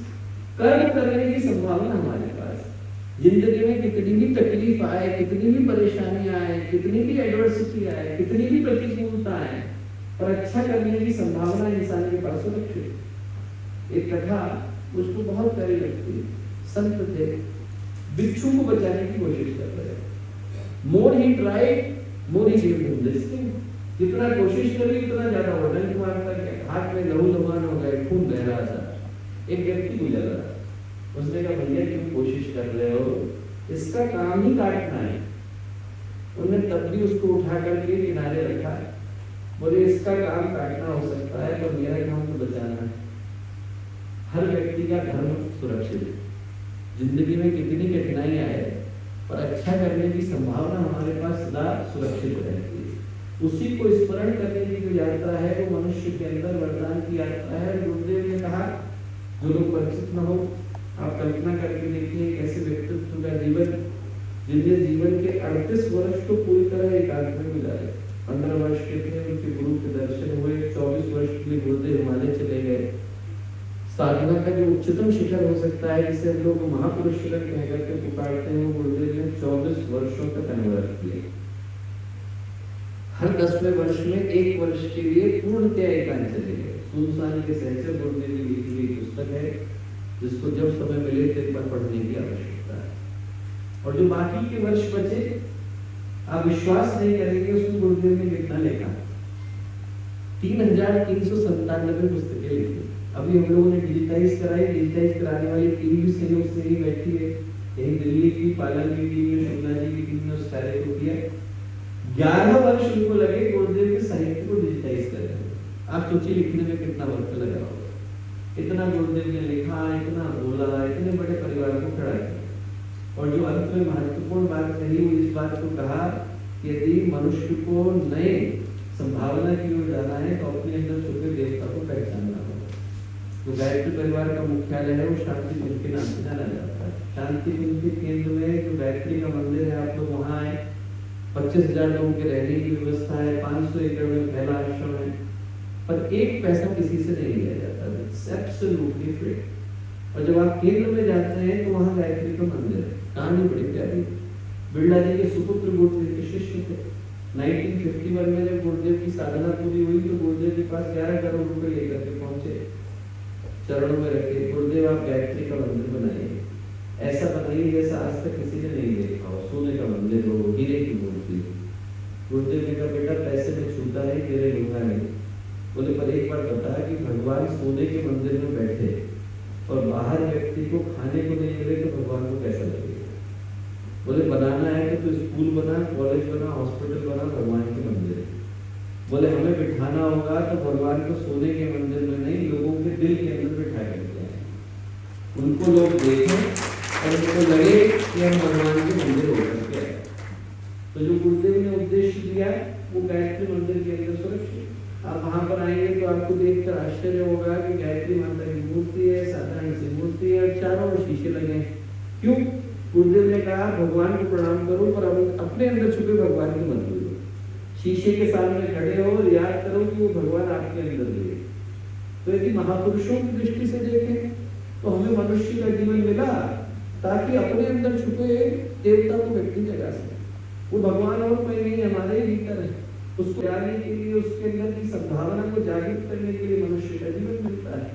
कर्म करने की संभावना हमारे पास। जिंदगी में कितनी भी तकलीफ आए, कितनी भी परेशानियां आए, कितनी भी एडवर्सिटी आए, कितनी भी प्रतिकूलता आए, पर अच्छा करने की संभावना इंसान के पास सुरक्षित। एक कथा मुझको बहुत प्यारी लगती है। संत थे, बिच्छू को बचाने की कोशिश कर रहे हैं। More he tried, more he give him this thing. जितना कोशिश करी उतना ज्यादा वो डंक मारता गया, हाथ में लहू लुहान हो गए, खून बह रहा था। एक व्यक्ति गुजर रहा, उसने कहा भैया क्यों कोशिश कर रहे हो, इसका काम ही काटना है। उन्होंने तब भी उसको उठा करके किनारे रखा। बोले इसका काम काटना हो सकता है पर मेरा काम तो बचाना है। हर व्यक्ति का धर्म सुरक्षित है। जिंदगी में कितनी कठिनाई आए, और अच्छा करने की संभावना हमारे पास सदा सुरक्षित रहती है। उसी को स्मरण करने की जो यात्रा है वो मनुष्य के अंदर वरदान की यात्रा है। गुरुदेव ने कहा, जो लोग परिचित न हो, आप कल्पना करके देखिए कैसे व्यक्तित्व का जीवन, जिनके जीवन के 38 वर्ष तो पूरी तरह एकांत में गुजारे। 15 वर्ष के थे, उनके गुरु के दर्शन हुए। 24 वर्ष के लिए गुरुदेव हिमालय चले गए। साधना का जो उच्चतम शिखर हो सकता है, जिसे हम लोग महापुरुष शिखर कह करके पुकारते हैं, वो गुरुदेव ने 24 वर्षों तक अनुभव किए। हर 10वें वर्ष में 1 वर्ष के लिए पूर्णतः एकांत चले गए। सुनसान के सहचर गुरुदेव की लिखी हुई पुस्तक है, जिसको जब समय मिले तो एक बार पढ़ने की आवश्यकता है। और जो बाकी के वर्ष बचे, आप विश्वास नहीं करेंगे उसमें गुरुदेव ने कितना लिखा। 3397 पुस्तकें लिखी। अभी हम लोगों ने डिजिटाइज कराई। डिजिटाइज कराने वाली टीम भी सहयोग से ही बैठी है। यही दिल्ली की पालन की टीम ने, शुक्ला जी की टीम ने उस कार्य को किया। 11 वर्ष उनको लगे गुरुदेव के साहित्य को डिजिटाइज करने में। आप सोचिए लिखने में कितना वक्त लगा होगा। इतना गुरुदेव ने लिखा, इतना बोला, इतने बड़े परिवार को खड़ा किया। और जो अंत में महत्वपूर्ण बात कही, वो इस बात को कहा कि यदि मनुष्य को नए संभावना की ओर जाना है तो अपने अंदर छुपे देवता को पहचानना होगा। तो गायत्री परिवार का मुख्यालय है वो शांति कुंज के नाम से जाना जाता है। शांति कुंज के केंद्र में जो गायत्री का मंदिर है, आप लोग वहाँ आए। 25,000 लोगों के रहने की व्यवस्था है। 500 एकड़ में पहला आश्रम है, पर 1 पैसा किसी से नहीं लिया जाता। It's absolutely free. और जब आप केंद्र में जाते हैं तो वहाँ गायत्री का मंदिर है। कहानी बड़ी प्यारी। बिरला जी के सुपुत्र गुरुदेव के शिष्य थे। 1951 में जब गुरुदेव की साधना पूरी हुई तो गुरुदेव के पास 11 करोड़ रुपए लेकर के पहुंचे। चरणों में रखे, गुरुदेव आप गायत्री का मंदिर बनाइए, ऐसा बनाइए जैसा आज तक किसी ने नहीं देखा हो। सोने का मंदिर हो, हीरे की मूर्ति। गुरुदेव ने कहा, बेटा पैसे में छूटा नहीं, तेरे लूंगा नहीं। बोले, पर एक बार बता कि भगवान सोने के मंदिर में बैठे और बाहर व्यक्ति को खाने को नहीं मिले तो भगवान को कैसा लगेगा? बोले, बनाना है तो स्कूल बना, कॉलेज बना, हॉस्पिटल बना, भगवान के मंदिर। बोले, हमें बिठाना होगा तो भगवान को सोने के मंदिर में नहीं, लोगों के दिल के अंदर बिठा करके आए। उनको लोग देखें और उनको लगे कि हम भगवान के मंदिर हो सकते हैं। तो जो गुरुदेव ने उद्देश्य दिया वो गायत्री मंदिर के अंदर सुरक्षित। आप वहां पर आएंगे तो आपको देखकर आश्चर्य होगा कि गायत्री माता की मूर्ति है, साधारण सी मूर्ति है, और चारों ओर शीशे लगे। क्यों? गुरुदेव ने कहा, भगवान को प्रणाम करो पर अपने अंदर छुपे भगवान की मत भूलो। शीशे के सामने खड़े हो और याद करो कि वो भगवान आपके अंदर है। तो यदि महापुरुषों की दृष्टि से देखें तो हमें मनुष्य का जीवन मिला ताकि अपने अंदर छुपे देवता को व्यक्ति जगा सके। वो भगवान और कोई नहीं, हमारे ही भीतर है। उसको जानने के लिए, उसके अंदर की संभावना को जागृत करने के लिए मनुष्य का जीवन मिलता है।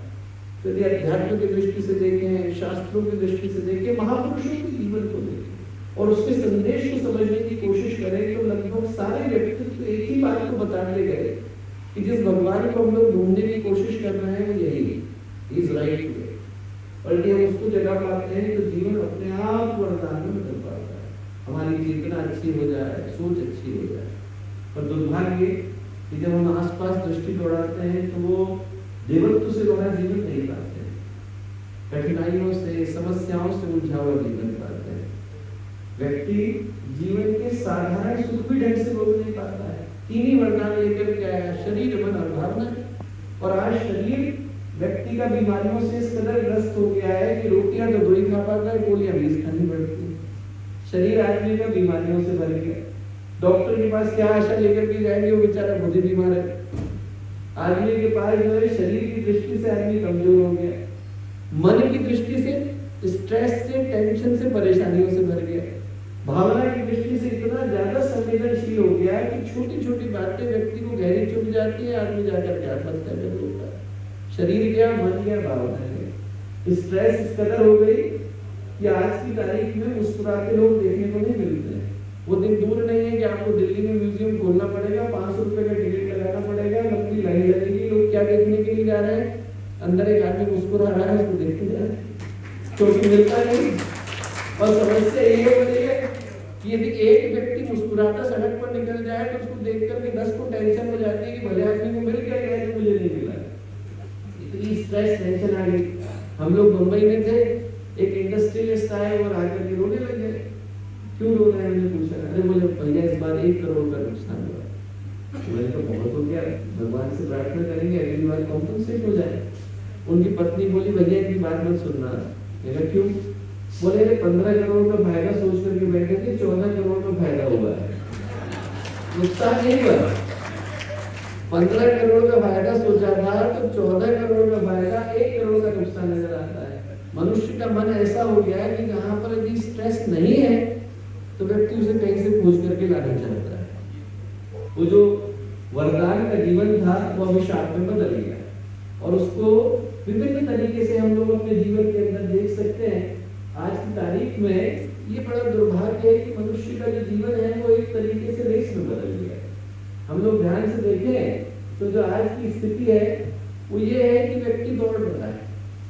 तो यदि अध्यात्म की दृष्टि से देखें, शास्त्रों की दृष्टि से देखें, महापुरुषों के जीवन को देखें और उसके संदेश को समझने की कोशिश करें तो लगभग सारे व्यक्तित्व एक ही बात को बताने गए कि जिस भगवान को हम लोग ढूंढने की कोशिश कर रहे हैं वो यही है, इज राइट वे। और यदि हम उसको जगा पाते हैं तो जीवन अपने आप वरदान में बदल पाता है। हमारी चेतना अच्छी हो जाए, सोच अच्छी हो जाए। पर दुर्भाग्य कि जब हम आसपास दृष्टि दौड़ाते हैं तो वो देवत्व से बड़ा जीवन नहीं पाते हैं, कठिनाइयों से, समस्याओं से उलझा हुआ जीवन पाते हैं। व्यक्ति जीवन के साधारण सुख भी ढंग से भोग नहीं पाता है। 3 ही वरदान लेकर के आया, शरीर, मन और भावना। और आज शरीर व्यक्ति का बीमारियों से इस कदर ग्रस्त हो गया है कि रोटियां तो 2 ही खा पाता है, गोलियां 20 खानी पड़ती है। शरीर आदमी का बीमारियों से भर गया। डॉक्टर के पास क्या आशा लेकर के जाएंगे, वो बेचारा खुद ही बीमार है। आदमी के पास जो है शरीर की दृष्टि से आदमी कमजोर हो गया, मन की दृष्टि से स्ट्रेस से, टेंशन से, परेशानियों से भर गया, भावना की दृष्टि से इतना ज्यादा संवेदनशील हो गया है कि छोटी छोटी बातें व्यक्ति को गहरी चुभ जाती है। आदमी जाकर क्या बनता है, जब होता है शरीर गया, मन गया, भावना गया। स्ट्रेस इस कदर हो गई कि आज की तारीख में मुस्कुराते लोग देखने को नहीं मिलते हैं। वो दिन दूर नहीं है कि आपको दिल्ली में म्यूजियम खोलना पड़ेगा, 500 रुपए का टिकट लगाना पड़ेगा, लंबी लाइन लगेगी। लोग क्या देखने के लिए जा रहे हैं? अंदर एक आदमी मुस्कुरा रहा है, उसको देखने जा रहे हैं, क्योंकि मिलता नहीं। और समस्या ये हो रही है कि यदि एक व्यक्ति मुस्कुराता सड़क पर निकल जाए तो उसको देख करके 10 को टेंशन हो जाती है कि भले आदमी को मिल गया है तो मुझे नहीं मिला। इतनी स्ट्रेस टेंशन आ गई। हम लोग मुंबई में थे, एक इंडस्ट्रियलिस्ट आए और आकर के रोने लगे। क्यों रहे हैं? हमने पूछा। अरे बोले भैया इस बार 1 करोड़ का नुकसान हुआ। मैंने तो बहुत हो गया, भगवान से प्रार्थना करेंगे अगली बार कॉम्पनसेट हो जाए। उनकी पत्नी बोली भैया इनकी बात मत सुनना। मैंने कहा क्यों? बोले 15 करोड़ का फायदा सोच करके बैठे थे, 14 करोड़ का फायदा हुआ है, नुकसान नहीं हुआ। 15 करोड़ का फायदा सोचा था तो 14 करोड़ का फायदा, 1 करोड़ का नुकसान नजर आता है। मनुष्य का मन ऐसा हो गया है कि जहां पर यदि स्ट्रेस नहीं है तो व्यक्ति उसे कहीं से खोज करके लाना चाहता है। वो जो वरदान का जीवन था वो अभिशाप में बदल गया, और उसको विभिन्न तरीके से हम लोग अपने जीवन के अंदर देख सकते हैं। आज की तारीख में ये बड़ा दुर्भाग्य है कि मनुष्य का जो जीवन है वो एक तरीके से रेस में बदल गया है। हम लोग ध्यान से देखें तो जो आज की स्थिति है वो ये है कि व्यक्ति दौड़ रहा है,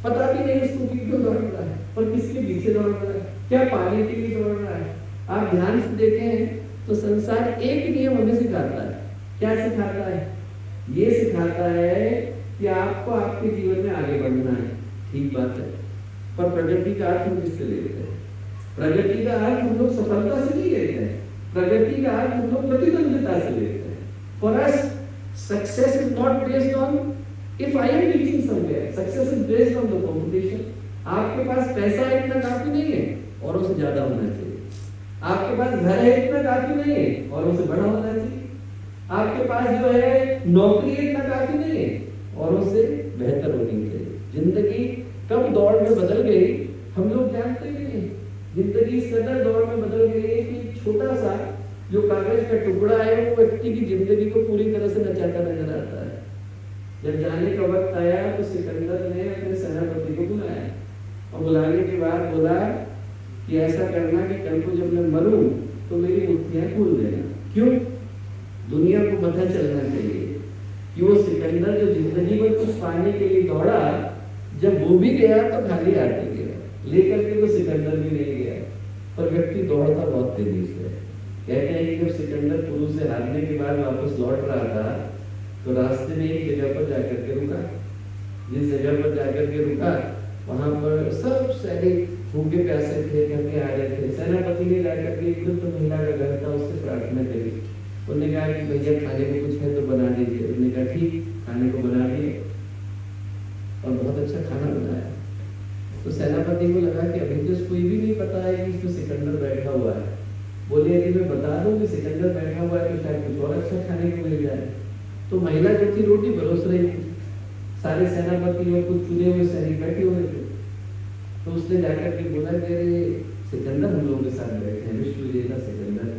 पता भी नहीं उसको कि क्यों दौड़ रहा है और किसके पीछे दौड़ रहा है, क्या पाने के लिए दौड़ रहा है। आप ध्यान से देखें तो संसार एक नियम हमें सिखाता है। क्या सिखाता है? ये सिखाता है कि आपको आपके जीवन में आगे बढ़ना है, ठीक बात है, पर प्रगति का अर्थ हम किससे लेते हैं? प्रगति का अर्थ हम लोग सफलता से नहीं लेते हैं, प्रगति का अर्थ हम लोग प्रतिद्वंदिता से लेते हैं। For us success is not based on if I am reaching somewhere, success is based on the competition. आपके पास पैसा इतना काफी नहीं है, औरों से ज्यादा होना चाहिए। आपके पास घर है इतना काफी नहीं है, औरों से बड़ा होना चाहिए। आपके पास जो है नौकरी इतना काफी नहीं है, औरों से बेहतर होनी चाहिए। जिंदगी कब दौड़ में बदल गई हम लोग जानते भी नहीं। जिंदगी इस कदर दौड़ में बदल गई है कि छोटा सा जो कागज का टुकड़ा है वो व्यक्ति की जिंदगी को पूरी तरह से नचाता नजर आता है। जब जाने का वक्त आया तो सिकंदर ने अपने सेनापति को बुलाया, और बुलाने के बाद बोला कि ऐसा करना कि कल को जब मैं मरूं तो मेरी मुट्ठियां खोल देना। क्यों? दुनिया को पता चलना चाहिए कि वो सिकंदर जो जिंदगी में कुछ पाने के लिए दौड़ा, जब वो भी गया तो खाली हाथ गया, लेकर के तो सिकंदर भी नहीं गया। पर व्यक्ति दौड़ता बहुत तेजी से। कहते हैं कि जब सिकंदर पुरु से हारने के बाद वापस लौट रहा था तो रास्ते में एक जगह पर जाकर के रुका। जिस जगह पर जाकर के रुका वहां पर सब सैनिक भूखे प्यासे थे, करके आ रहे थे। सेनापति ने जाकर के एक वृद्ध महिला का घर था, उससे प्रार्थना करी। उन्होंने कहा कि भैया खाने को कुछ है तो बना दीजिए। उन्होंने कहा ठीक, खाने को बना दिए और बहुत अच्छा खाना बनाया। तो सेनापति को लगा कि अभी तो कोई भी नहीं पता है कि इसमें सिकंदर बैठा हुआ है। बोले यदि मैं बता दूं कि सिकंदर बैठा हुआ है तो शायद कुछ और अच्छा खाने को मिल जाए। तो महिला जो थी रोटी परोस रही थी, सारे सेनापति और कुछ चुने हुए सैनिक बैठे हुए थे। तो उसने जाकर के बोला कि अरे सिकंदर हम लोगों के साथ बैठे हैं, विश्व विजेता सिकंदर।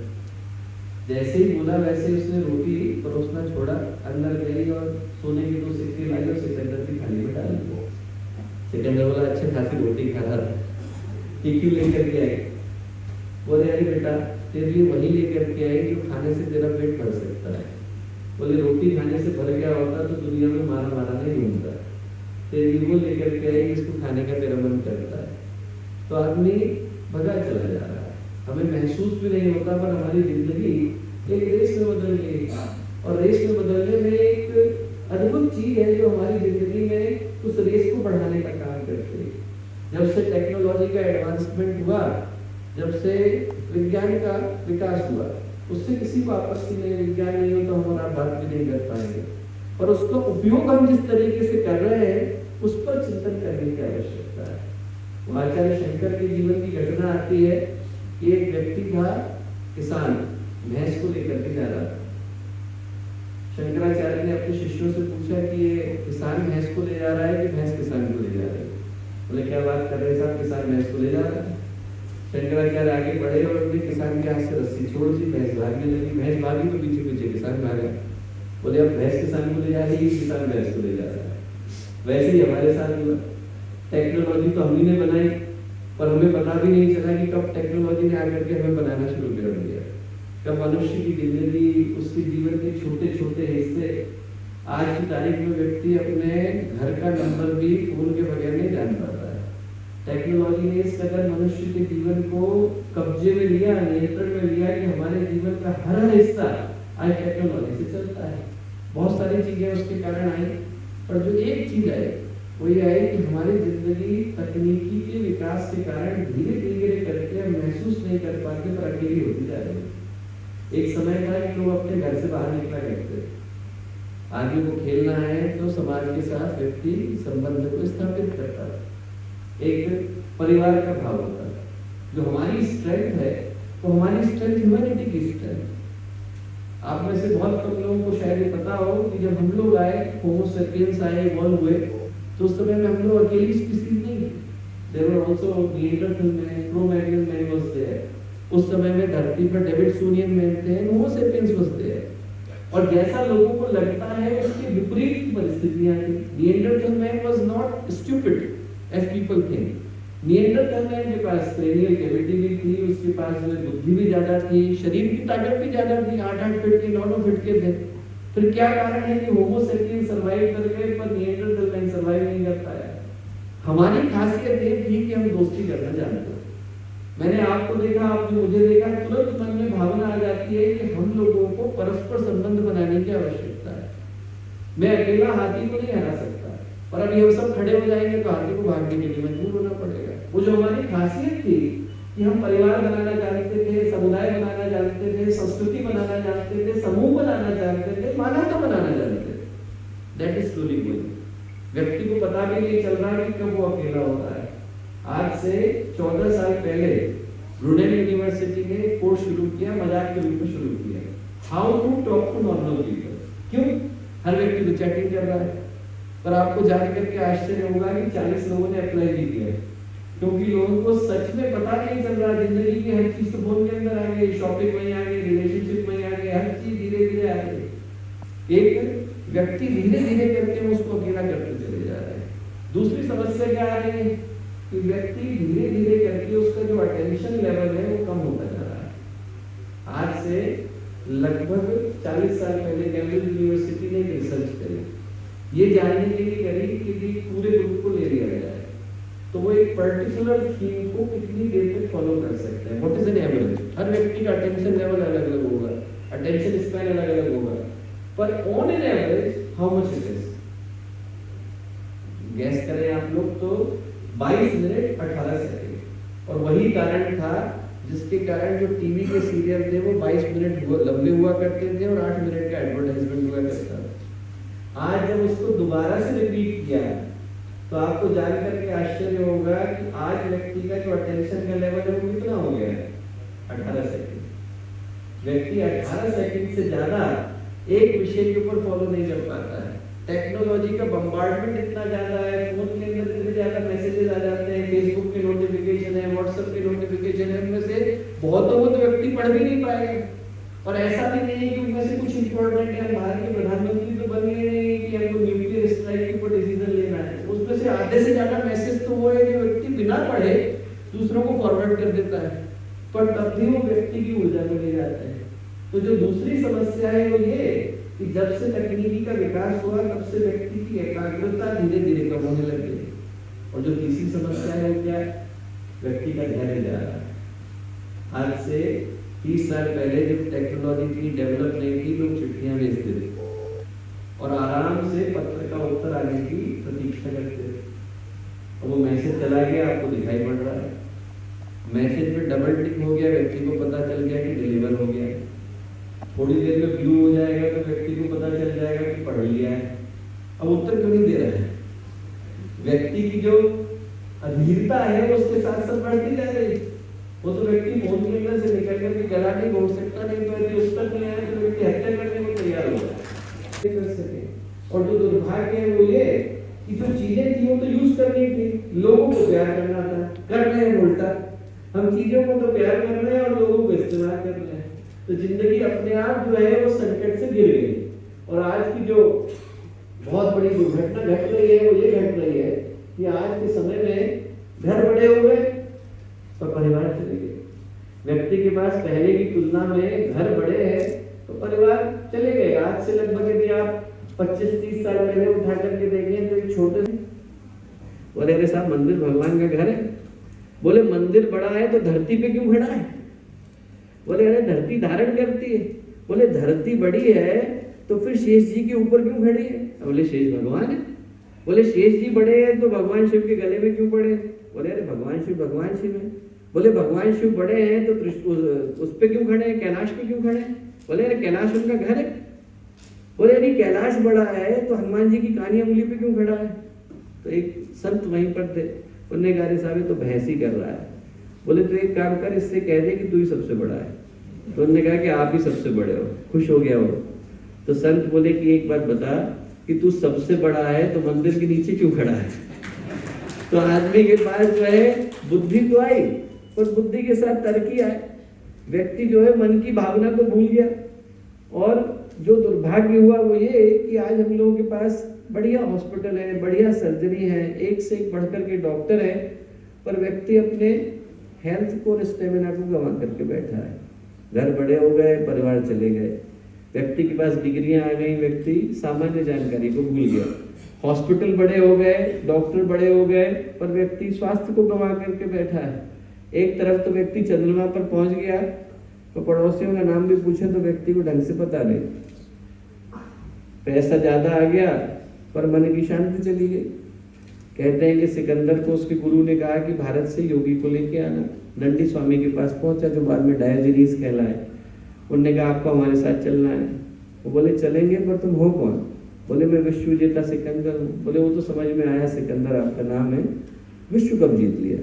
जैसे ही बोला वैसे उसने रोटी परोसना छोड़ा, अंदर गई और सोने के 2 सिक्के लाई और सिकंदर की थाली में डाल दी। सिकंदर बोला अच्छा खासी रोटी खा रहा था, ये क्यों लेकर के आई? बोले अरे बेटा तेरे लिए वही लेकर के आई जो खाने से तेरा पेट भर सकता है। बोले रोटी खाने से भर गया होता तो दुनिया में मारा मारा नहीं घूमता, तेरे लिए वो लेकर के आई जिसको खाने का तेरा मन करता है। तो आदमी भगा चला जा रहा है, हमें महसूस भी नहीं होता, पर हमारी जिंदगी एक रेस में बदल गई। और रेस में बदलने में एक अद्भुत चीज है जो हमारी जिंदगी में उस रेस को बढ़ाने का काम करती है। जब से टेक्नोलॉजी का एडवांसमेंट हुआ, जब से विज्ञान का विकास हुआ, उससे किसी को आपत्ति नहीं। विज्ञान नहीं हो तो हमारा बात भी नहीं कर पाएंगे, पर उसका उपयोग हम जिस तरीके से कर रहे हैं उस पर चिंतन करने की आवश्यकता है। आचार्य शंकर के जीवन की घटना आती है कि एक व्यक्ति था, किसान, भैंस को लेकर के जा रहा था। शंकराचार्य ने अपने शिष्यों से पूछा कि ये किसान भैंस को ले जा रहा है कि भैंस किसान को ले जा रहा है? बोले क्या बात कर रहे हैं साहब, किसान भैंस को ले जा रहा है। शंकराचार्य आगे बढ़े और उन्हें किसान के हाथ से रस्सी छोड़ दी, भैंस भागने लगी। भैंस भागी तो पीछे पीछे किसान भागा। बोले अब भैंस किसान को ले जा रही है, किसान भैंस को ले जा रहा है। वैसे ही हमारे साथ हुआ। टेक्नोलॉजी तो हम ही ने बनाई, पर हमें पता भी नहीं चला कि कब टेक्नोलॉजी ने आकर के हमें बनाना शुरू कर दिया। कब मनुष्य की जिंदगी, उसके जीवन के छोटे छोटे हिस्से, आज की तारीख में व्यक्ति अपने घर का नंबर भी फोन के बगैर नहीं जान पाता है। टेक्नोलॉजी ने इस कदर मनुष्य के जीवन को कब्जे में लिया, नियंत्रण में लिया कि हमारे जीवन का हर हिस्सा आज टेक्नोलॉजी से चलता है। बहुत सारी चीजें उसके कारण आई, पर जो एक चीज है वो ये है कि हमारी जिंदगी तकनीकी के विकास के कारण धीरे धीरे करके हम महसूस नहीं कर पाते पर अकेली होती जा रही है। एक समय था कि लोग अपने घर से बाहर निकला करते थे, आगे को खेलना है तो समाज के साथ व्यक्ति संबंध को स्थापित करता है, एक परिवार का भाव होता है। जो हमारी स्ट्रेंथ है वो हमारी स्ट्रेंथ ह्यूमैनिटी की स्ट्रेंथ। आप में से बहुत कम लोगों को शायद ये पता हो कि जब हम लोग आए, होमो सेपियंस आए, इवॉल्व हुए, तो उस समय में हम लोग अकेली स्पीसीज नहीं थे। There were also Neanderthal man, Cro-Magnon man was there. उस समय में धरती पर डेविडसोनियन मैन थे, होमो सेपियंस वाज देयर। और जैसा लोगों को लगता है उसके विपरीत परिस्थितियां थी। Neanderthal man was not stupid as people think. Neanderthal man के पास क्रेनियल कैविटी भी थी, उसके पास बुद्धि भी ज्यादा थी, शरीर की ताकत भी ज्यादा थी, 8-8 फीट के 9-9 फीट के थे। फिर क्या कारण है कि होमो सेपियंस सर्वाइव कर गए पर निएंडरथल मैन सर्वाइव नहीं कर पाया? हमारी खासियत ये थी कि हम दोस्ती करना जानते थे। मैंने आपको देखा, आपने मुझे देखा, तुरंत मन में भावना आ जाती है कि हम लोगों को परस्पर संबंध बनाने की आवश्यकता है। मैं अकेला हाथी को नहीं हरा सकता, पर अभी हम सब खड़े हो जाएंगे तो हाथी को भागने के लिए मजबूर होना पड़ेगा। वो जो हमारी खासियत थी कि हम परिवार बनाना जानते थे, समुदाय बनाना जानते थे, संस्कृति बनाना जानते थे, समूह बनाना जानते थे, मानवता बनाना जानते थे, दैट इज स्लोली गोइंग। व्यक्ति को पता भी नहीं चल रहा कि कब वो अकेला होता है। आज से 14 साल पहले ब्रुनेल यूनिवर्सिटी ने एक कोर्स शुरू किया, मजाक के रूप में शुरू किया, how to talk to normal people. क्यों? हर व्यक्ति तो चैटिंग कर रहा है, पर आपको जान करके आश्चर्य होगा कि 40 लोगों ने अप्लाई भी किया, क्योंकि लोगों को सच में पता नहीं चल रहा। जिंदगी की हर चीज तो फोन के अंदर आ गई, शॉपिंग में आ गई, रिलेशनशिप में आ गई, हर चीज धीरे धीरे आ गई। एक व्यक्ति धीरे धीरे करके उसको अकेला करते चले जा रहे हैं। दूसरी समस्या क्या आ रही है कि व्यक्ति धीरे धीरे करके उसका जो अटेंशन लेवल है वो कम होता जा रहा है। आज से लगभग 40 साल पहले कैम्ब्रिज यूनिवर्सिटी ने एक रिसर्च करी, ये जानने के लिए करी कि पूरे ग्रुप को ले लिया जाए तो वो एक पर्टिकुलर थीम को कितनी देर तक फॉलो कर सकते हैं, व्हाट इज एन एवरेज। हर व्यक्ति का अटेंशन लेवल अलग अलग होगा, अटेंशन स्पैन अलग अलग होगा, पर on an average how much it is, gas करें आप लोग, तो 22 मिनट 18 सेकंड। और वही कारण था जिसके कारण जो टीवी के सीरियल थे वो 22 मिनट लंबे हुआ करते थे और 8 मिनट का एडवर्टाइजमेंट हुआ करता था। आज जब उसको दोबारा से रिपीट किया तो आपको जान करके आश्चर्य होगा कि आज व्यक्ति का जो अटेंशन का लेवल है वो कितना हो गया है, 18 सेकंड। व्यक्ति 18 सेकंड से ज्यादा एक विषय के ऊपर फॉलो नहीं कर पाता है। टेक्नोलॉजी का बम्बार्डमेंट इतना ज्यादा है, फोन के अंदर इतने ज्यादा मैसेजेस आ जाते हैं, फेसबुक के नोटिफिकेशन है, व्हाट्सएप के नोटिफिकेशन है, उनमें से बहुतों को तो व्यक्ति पढ़ भी नहीं पाएगा। और ऐसा भी नहीं है कि उनमें से कुछ इंपॉर्टेंट है, भारत के प्रधानमंत्री तो बन गए नहीं कि हमको न्यूक्लियर स्ट्राइक के ऊपर डिसीजन लेना है। उसमें से आधे से ज्यादा मैसेज तो वो है कि व्यक्ति बिना पढ़े दूसरों को फॉरवर्ड कर देता है, पर तब भी वो व्यक्ति की ऊर्जा में ले जाता है। तो जो दूसरी समस्या है वो ये कि जब से तकनीकी का विकास हुआ तब से व्यक्ति की एकाग्रता धीरे धीरे कम होने लगी। और जो तीसरी समस्या है वो क्या, व्यक्ति का धैर्य जा रहा है। आज से 30 साल पहले जब टेक्नोलॉजी इतनी डेवलप नहीं थी, लोग चिट्ठियां भेजते थे और आराम से पत्र का उत्तर आने की प्रतीक्षा करते थे। और वो मैसेज चला गया, आपको दिखाई पड़ रहा है, मैसेज पे डबल टिक हो गया, व्यक्ति को पता चल गया कि डिलीवर हो गया। थोड़ी देर में ब्लू हो जाएगा तो व्यक्ति को पता चल जाएगा कि पढ़ लिया है। अब उत्तर क्यों नहीं दे रहा है? व्यक्ति की जो अधीरता है वो उसके साथ साथ बढ़ती जा रही। वो तो व्यक्ति फोन के अंदर से निकल करके गला नहीं घोट सकता, नहीं तो यदि उत्तर नहीं आया तो व्यक्ति हत्या करने को तैयार हो जाए कर सके। और जो दुर्भाग्य है वो ये कि जो चीजें थी वो तो यूज करनी थी, लोगों को प्यार करना था, कर रहे हैं उल्टा। हम चीजों को तो प्यार कर रहे हैं और लोगों को इस्तेमाल कर रहे हैं, तो जिंदगी अपने आप जो है वो संकट से गिर गई। और आज की जो बहुत बड़ी दुर्घटना घट रही है वो ये घट रही है कि आज के समय में घर बड़े हो गए तो परिवार चले गए। व्यक्ति के पास पहले की तुलना में घर बड़े हैं तो परिवार चले गए। आज से लगभग यदि आप 25-30 साल पहले उठा करके देखें तो एक छोटे बोले अरे साहब मंदिर भगवान का घर है। बोले मंदिर बड़ा है तो धरती पे क्यों खड़ा है? बोले अरे धरती धारण करती है। बोले धरती बड़ी है तो फिर शेष जी के ऊपर क्यों खड़ी है? बोले शेष भगवान है। बोले शेष जी बड़े हैं तो भगवान शिव के गले में क्यों पड़े? बोले अरे भगवान शिव है। बोले भगवान शिव बड़े हैं तो उस पे क्यों खड़े हैं, कैलाश पे क्यों खड़े हैं? बोले अरे कैलाश उनका घर है। बोले अरे कैलाश बड़ा है तो हनुमान जी की कानी उंगली पे क्यों खड़ा है? तो एक संत वहीं पर थे, उन्होंने कहा साहब ये तो बहस ही कर रहा है। बोले तो एक काम कर, इससे कह दे कि तू ही सबसे बड़ा है। तो उन्होंने कहा कि आप ही सबसे बड़े हो। खुश हो गया वो। तो संत बोले कि एक बात बता कि तू सबसे बड़ा है तो मंदिर के नीचे क्यों खड़ा है? तो आदमी के पास जो है बुद्धि तो आई, पर बुद्धि के साथ तर्की आए। व्यक्ति जो है मन की भावना को भूल गया। और जो दुर्भाग्य हुआ वो ये कि आज हम लोगों के पास बढ़िया हॉस्पिटल है, बढ़िया सर्जरी है, एक से एक बढ़कर के डॉक्टर है, पर व्यक्ति अपने हेल्थ को और स्टेमिना को गंवा करके बैठा है। घर बड़े हो गए, परिवार चले गए, व्यक्ति के पास डिग्रियां आ गई, व्यक्ति सामान्य जानकारी को भूल गया। हॉस्पिटल बड़े हो गए, डॉक्टर बड़े हो गए, पर व्यक्ति स्वास्थ्य को गंवा करके बैठा है। एक तरफ तो व्यक्ति चंद्रमा पर पहुंच गया, तो पड़ोसियों का नाम भी पूछे तो व्यक्ति को ढंग से पता नहीं। पैसा ज्यादा आ गया पर मन की शांति चली गई। कहते हैं कि सिकंदर को उसके गुरु ने कहा कि भारत से योगी को लेके आना। दंडी स्वामी के पास पहुंचा, जो बाद में डायोजनीस कहलाए। उन्होंने कहा आपको हमारे साथ चलना है। वो बोले चलेंगे, पर तुम हो कौन? बोले मैं विश्व विजेता सिकंदर हूँ। बोले वो तो समझ में आया, सिकंदर आपका नाम है, विश्व कब जीत लिया?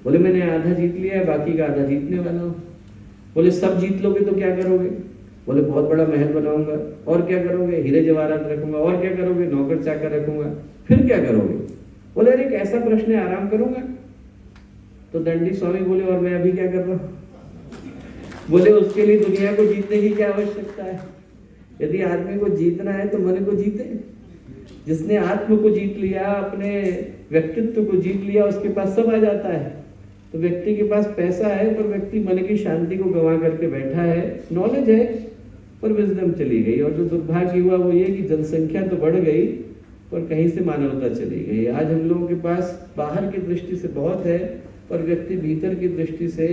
बोले मैंने आधा जीत लिया है, बाकी का आधा जीतने वाला हूँ। बोले सब जीत लोगे तो क्या करोगे? बोले बहुत बड़ा महल बनाऊंगा। और क्या करोगे? हीरे जवाहरात रखूंगा। और क्या करोगे? नौकर चाकर रखूंगा। फिर क्या करोगे? बोले अरे कैसा प्रश्न है, आराम करूंगा। तो दंडी स्वामी बोले और मैं अभी क्या कर रहा हूं? बोले उसके लिए दुनिया को जीतने की क्या आवश्यकता है? यदि आदमी को जीतना है तो मन को जीते। जिसने आत्म को जीत लिया, अपने व्यक्तित्व को जीत लिया, उसके पास सब आ जाता है। तो व्यक्ति के पास पैसा है पर व्यक्ति मन की शांति को गंवा करके बैठा है। नॉलेज है पर विजडम चली गई। और जो दुर्भाग्य हुआ वो ये कि जनसंख्या तो बढ़ गई पर कहीं से मानवता चली गई। आज हम लोगों के पास बाहर की दृष्टि से बहुत है, पर व्यक्ति भीतर की दृष्टि से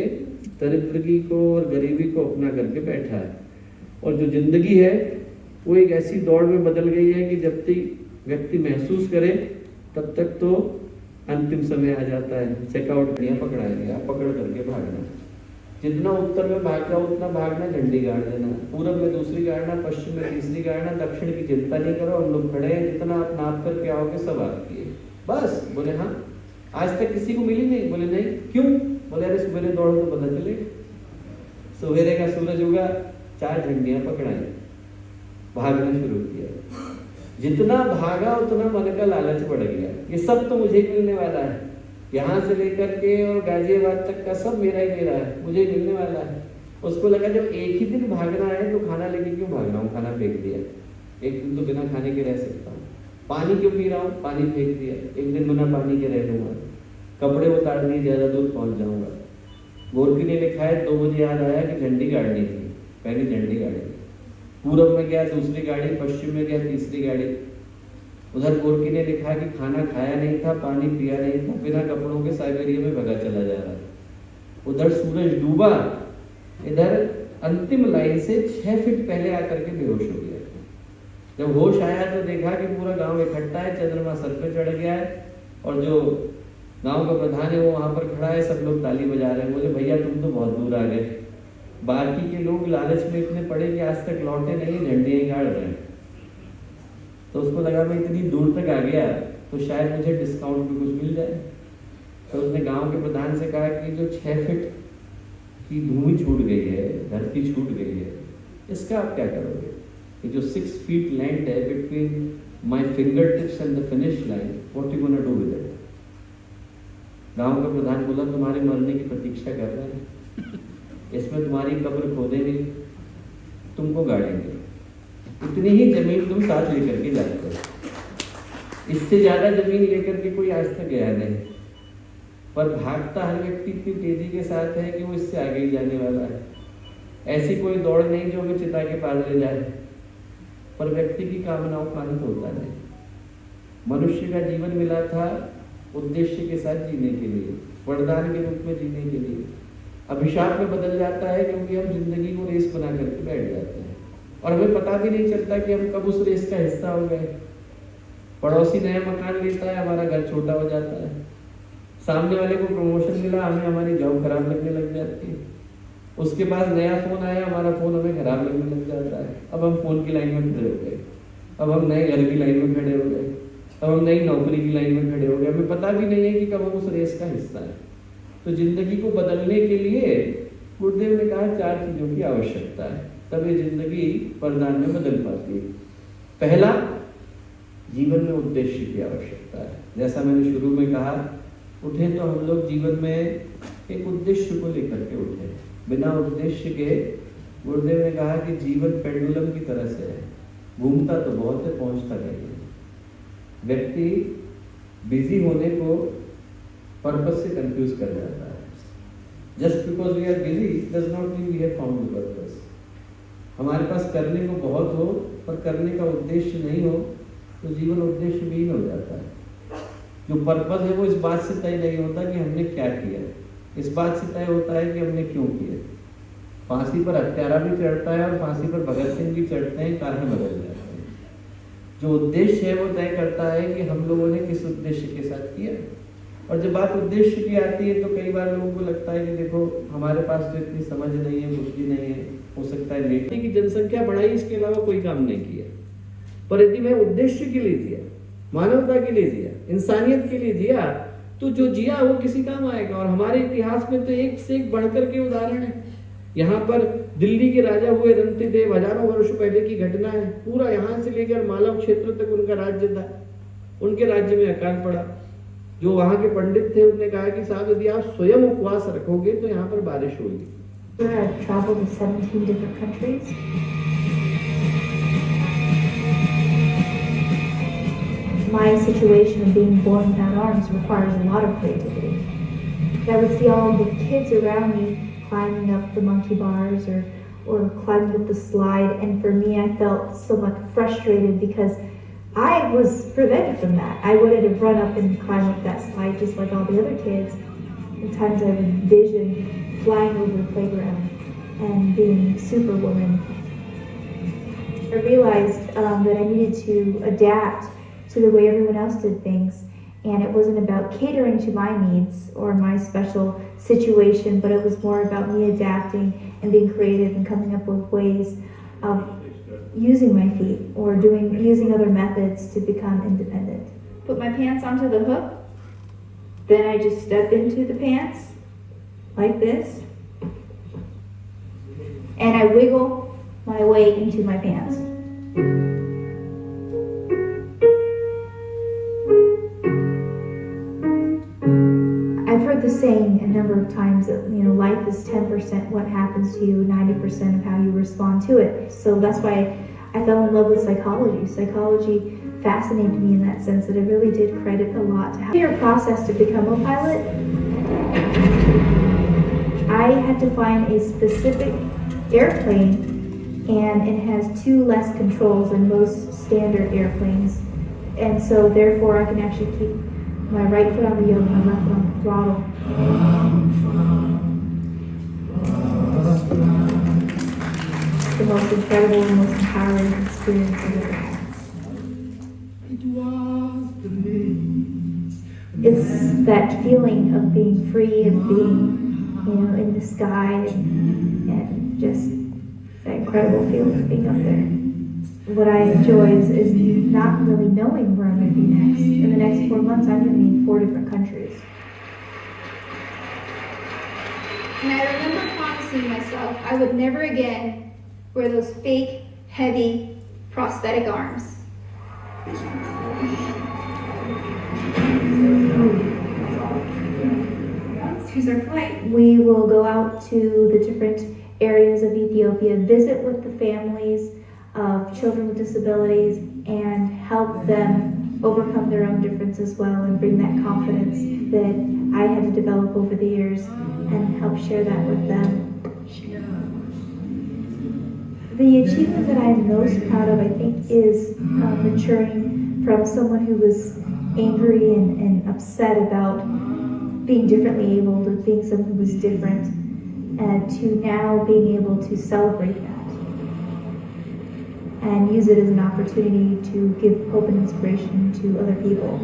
दरिद्रगी को और गरीबी को अपना करके बैठा है। और जो जिंदगी है वो एक ऐसी दौड़ में बदल गई है कि जब तक व्यक्ति महसूस करे तब तक तो अंतिम समय आ जाता है। चेकआउट किया, पकड़ा गया, पकड़ करके भागना। जितना उत्तर में भागना उतना भागना, झंडी गाड़ देना, पूरब में दूसरी गाड़ना, पश्चिम में तीसरी गाड़ना, दक्षिण की चिंता नहीं करो, हम लोग खड़े हैं, जितना आप नाप करके आओगे सब आपकी है। बस। बोले हाँ, आज तक किसी को मिली नहीं? बोले नहीं। क्यों? बोले अरे सवेरे दौड़ो तो पता चलेगा। सवेरे का सूरज उगा, 4 झंडियां पकड़ाई, भागना शुरू किया। जितना भागा उतना मन का लालच बढ़ गया, ये सब तो मुझे मिलने वाला है, यहाँ से लेकर के और गाजियाबाद तक का सब मेरा ही मेरा है, मुझे मिलने वाला है। उसको लगा जब एक ही दिन भागना है तो खाना लेके क्यों भाग रहा हूँ, खाना फेंक दिया। एक दिन तो बिना खाने के रह सकता हूँ। पानी क्यों पी रहा हूँ, पानी फेंक दिया। एक दिन बिना पानी के रह लूंगा। कपड़े उतार दिए, ज्यादा दूर पहुंच जाऊंगा। गोरखी ने लिखा है 2 बजे याद आया कि झंडी गाड़नी थी, पहली झंडी गाड़ी। पूरब में गया, दूसरी गाड़ी, पश्चिम में गया, तीसरी गाड़ी। उधर गोरखी ने लिखा कि खाना खाया नहीं था, पानी पिया नहीं था, बिना कपड़ों के साइबेरिया में भगा चला जा रहा था। उधर सूरज डूबा, इधर अंतिम लाइन से 6 फीट पहले आकर के बेहोश हो गया। जब होश आया तो देखा कि पूरा गांव इकट्ठा है, चंद्रमा सर पे चढ़ गया है और जो गांव का प्रधान है वो वहां पर खड़ा है, सब लोग ताली बजा रहे हैं। बोले भैया तुम तो बहुत दूर आ गए। बाकी के लोग लालच में इतने पड़े कि आज तक लौटे नहीं, झंडियां गाड़ रहे हैं। तो उसको लगा मैं इतनी दूर तक आ गया तो शायद मुझे डिस्काउंट में कुछ मिल जाए। तो उसने गांव के प्रधान से कहा कि जो 6 फीट की भूमि छूट गई है, धरती छूट गई है, इसका आप क्या करोगे? कि जो 6 फीट लैंड है between my finger tips and the finish line, what you gonna do with it? गांव का प्रधान बोला तुम्हारे मरने की प्रतीक्षा कर रहे हैं, इसमें तुम्हारी कब्र खोदेंगे, तुमको गाड़ेंगे, इतनी ही जमीन तुम साथ लेकर के जाते हो। इससे ज्यादा जमीन लेकर के कोई आज तक गया नहीं। पर भागता हर व्यक्ति इतनी तेजी के साथ है कि वो इससे आगे ही जाने वाला है। ऐसी कोई दौड़ नहीं जो हमें चिता के पास ले जाए, पर व्यक्ति की कामनाओं का अंत होता नहीं। मनुष्य का जीवन मिला था उद्देश्य के साथ जीने के लिए, वरदान के रूप में जीने के लिए। अभिशाप में बदल जाता है क्योंकि हम जिंदगी को रेस बना करके बैठ जाते हैं और हमें पता भी नहीं चलता कि हम कब उस रेस का हिस्सा हो गए। पड़ोसी नया मकान लेता है, हमारा घर छोटा हो जाता है। सामने वाले को प्रमोशन मिला, हमें हमारी जॉब खराब लगने लग जाती है। उसके पास नया फोन आया, हमारा फोन हमें खराब लगने लग जाता है। अब हम फोन की लाइन में खड़े हो गए, अब हम नए घर की लाइन में खड़े हो गए, अब हम नई नौकरी की लाइन में खड़े हो गए। हमें पता भी नहीं है कि कब हम उस रेस का हिस्सा है। तो जिंदगी को बदलने के लिए गुरुदेव ने कहा 4 चीजों की आवश्यकता है, तब ये जिंदगी वरदान में बदल पाती है। पहला, जीवन में उद्देश्य की आवश्यकता है। जैसा मैंने शुरू में कहा, उठे तो हम लोग जीवन में एक उद्देश्य को लेकर के उठे। बिना उद्देश्य के गुरुदेव ने कहा कि जीवन पेंडुलम की तरह से है, घूमता तो बहुत है, पहुंचता नहीं है। व्यक्ति बिजी होने को पर्पस से कंफ्यूज कर जाता है। Just because we are busy does not mean we have found the purpose. हमारे पास करने को बहुत हो पर करने का उद्देश्य नहीं हो तो जीवन उद्देश्यहीन हो जाता है। जो पर्पस है वो इस बात से तय नहीं होता कि हमने क्या किया, इस बात से तय होता है कि हमने क्यों किया। फांसी पर हत्यारा भी चढ़ता है और फांसी पर भगत सिंह भी चढ़ते हैं, कारण बदल जाते हैं। जो उद्देश्य है वो तय करता है कि हम लोगों ने किस उद्देश्य के साथ किया। और जब बात उद्देश्य की आती है तो कई बार लोगों को लगता है कि देखो हमारे पास तो इतनी समझ नहीं है, कुछ भी नहीं है, हो सकता है बेटे की जनसंख्या बढ़ाई, इसके अलावा कोई काम नहीं किया। पर यदि मैं उद्देश्य के लिए जिया, मानवता के लिए जिया, इंसानियत के लिए जिया, तो जो जिया वो किसी काम आएगा। और हमारे इतिहास में तो एक से एक बढ़कर के उदाहरण है। यहाँ पर दिल्ली के राजा हुए रंतिदेव, हजारों वर्ष पहले की घटना है। पूरा यहाँ से लेकर मालव क्षेत्र तक उनका राज्य था। उनके राज्य में अकाल पड़ा। जो वहाँ के पंडित थे उन्होंने कहा कि साहब यदि आप स्वयं उपवास रखोगे तो यहाँ पर बारिश होगी। I've traveled to 17 different countries. My situation of being born without arms requires a lot of creativity. I would see all the kids around me climbing up the monkey bars or climbing up the slide, and for me I felt somewhat frustrated because I was prevented from that. I wanted to run up and climb up that slide just like all the other kids. At times I would envision flying over the playground and being Superwoman. I realized that I needed to adapt to the way everyone else did things, and it wasn't about catering to my needs or my special situation, but it was more about me adapting and being creative and coming up with ways of using my feet or using other methods to become independent. Put my pants onto the hook, then I just step into the pants like this, and I wiggle my way into my pants. I've heard the saying a number of times that, life is 10% what happens to you, 90% of how you respond to it. So that's why I fell in love with psychology. Psychology fascinated me in that sense that it really did credit a lot to your process to become a pilot. I had to find a specific airplane, and it has 2 less controls than most standard airplanes. And so therefore I can actually keep my right foot on the yoke, my left foot on the throttle. The most incredible and most empowering experience I've ever had. It's that feeling of being free, of being, in the sky, and just that incredible feeling of being up there. What I enjoy is not really knowing where I'm going to be next. In the next 4 months, I'm going to be in 4 different countries. And I remember promising myself I would never again wear those fake, heavy, prosthetic arms. Here's our flight. We will go out to the different areas of Ethiopia, visit with the families of children with disabilities, and help them overcome their own difference as well, and bring that confidence that I had to develop over the years and help share that with them. The achievement that I'm most proud of, I think, is maturing from someone who was angry and upset about being differently able to being someone who was different, and to now being able to celebrate that. and use it as an opportunity to give hope and inspiration to other people.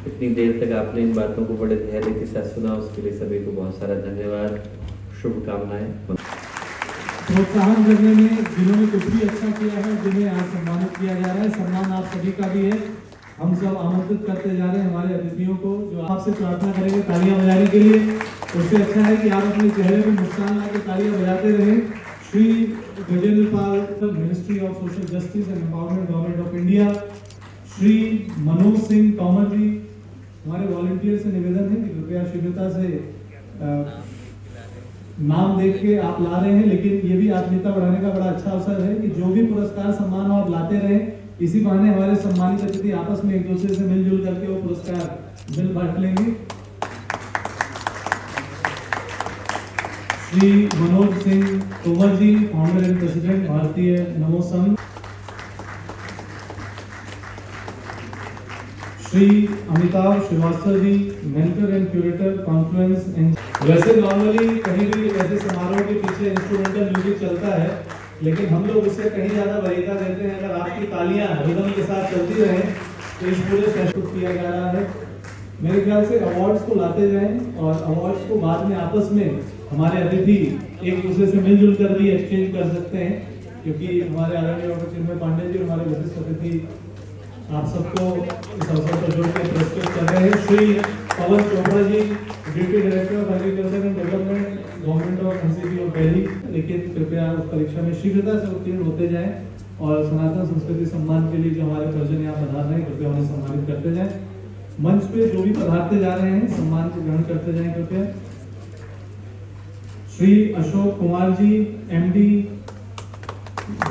इतनी देर तक आपने इन बातों को बड़े धैर्य के साथ सुना, उसके लिए सभी को बहुत सारा धन्यवाद, शुभकामनाएं। प्रोत्साहन करने में जिन्होंने कुछ भी अच्छा किया है, जिन्हें आज सम्मानित किया जा रहा है, सम्मान आप सभी का भी है। हम सब आमंत्रित करते जा रहे हैं हमारे अतिथियों को, जो आपसे प्रार्थना करेंगे तालियां बजाने के लिए। उससे अच्छा है कि आप अपने चेहरे में मुस्कान ला के तालियां बजाते रहें। Shri Gajendra Pal, ministry of social justice and empowerment, government of India. Shri Manoj Singh Tomar ji, हमारे वॉलंटियर से निवेदन है कि कृपया शीघ्रता से नाम देख के आप ला रहे हैं, लेकिन ये भी आत्मीयता बढ़ाने का बड़ा अच्छा अवसर है कि जो भी पुरस्कार सम्मान आप लाते रहें, इसी बहाने हमारे सम्मानित अतिथि आपस में एक दूसरे से मिलजुल करके वो पुरस्कार मिल बांट लेंगे। Shri Manoj Singh Tomar ji, founder and president, Bharatiya Namo Sangh. Shri Amitabh Srivastava ji, mentor and curator, confluence and. वैसे नॉर्मली कहीं भी ऐसे समारोह के पीछे इंस्ट्रूमेंटल म्यूजिक चलता है, लेकिन हम लोग उससे कहीं ज्यादा वरीयता देते हैं। अगर आपकी तालियां रिदम के साथ चलती रहें तो इस पूरे प्रस्तुत किया जा रहा है। मेरे ख्याल से अवार्ड्स को लाते जाएं और अवार्ड्स को बाद में आपस में हमारे अतिथि एक दूसरे से मिलजुल कर भी एक्सचेंज कर सकते हैं, क्योंकि हमारे आदरणीय डॉक्टर चिन्मय पांडे जी, हमारे विशिष्ट अतिथि आप सबको इस अवसर पर जोड़ के पुरस्कृत कर रहे हैं। Shri Pawan Chopra ji, deputy director of agriculture and development, government of NCP of Delhi. लेकिन कृपया उस परीक्षा में शीघ्रता से उत्तीर्ण होते जाएं और सनातन संस्कृति सम्मान के लिए जो हमारे परिजन यहाँ पधार रहे हैं, कृपया उन्हें सम्मानित करते जाएं। मंच पे जो भी पधारते जा रहे हैं, सम्मान को ग्रहण करते जाएं कृपया। Shri Ashok Kumar ji, MD,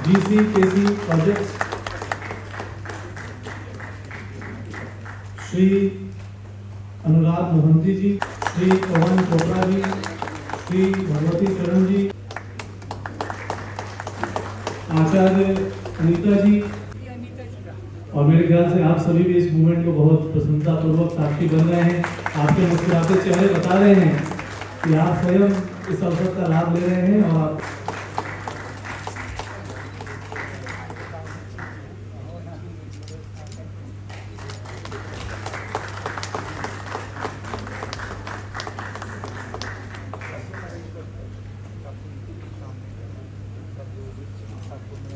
GCKC projects. Shri Anurag Mohanty जी, श्री पवन चोपड़ा जी, श्री भगवती शरण जी, आचार्य अनीता जी। और मेरे ख्याल से आप सभी भी इस मूवमेंट को बहुत प्रसन्नता पूर्वक साक्षी बन रहे हैं। आपके मुस्कुराते चेहरे बता रहे हैं कि आप स्वयं इस अवसर का लाभ ले रहे हैं। और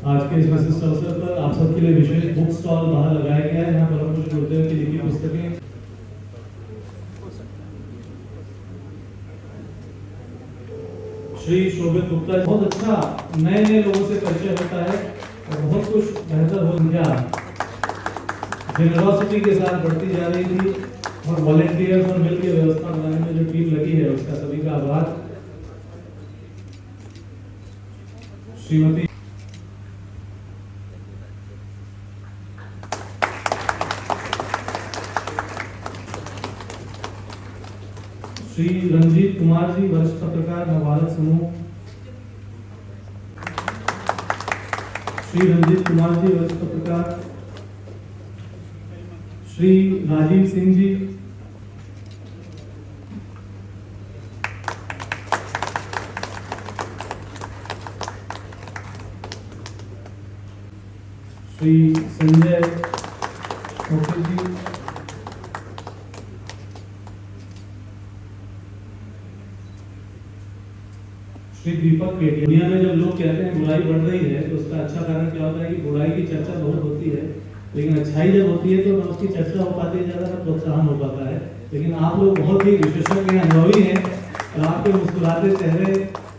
आज के इस विशिष्ट अवसर पर आप सबके लिए विशेष बुक स्टॉल बाहर लगाया गया है, जहाँ परम पूज्य गुरुदेव की लिखी पुस्तकें। श्री शोभित गुप्ता, बहुत अच्छा नए नए लोगों से परिचय होता है और बहुत कुछ बेहतर हो गया। जेनरॉसिटी के साथ बढ़ती जा रही थी और वॉलेंटियर्स और मिलकर व्यवस्था बनाने में जो टीम लगी है उसका सभी का आभार। श्रीमती श्री रंजीत कुमार जी, वरिष्ठ पत्रकार, नवभारत समूह। श्री रंजीत कुमार जी, वरिष्ठ पत्रकार। श्री राजीव सिंह जी। श्री संजय मुखर्जी जी। श्री दीपक केडिया। दुनिया में जब लोग कहते हैं बुराई बढ़ रही है तो उसका अच्छा कारण क्या होता है कि बुराई की चर्चा बहुत होती है, लेकिन अच्छाई जब होती है तो ना उसकी चर्चा हो पाती है, ज़्यादा ना प्रोत्साहन हो पाता है। लेकिन आप लोग बहुत ही विशेषज्ञ हैं, अनुभवी हैं और आपके मुस्कुराते चेहरे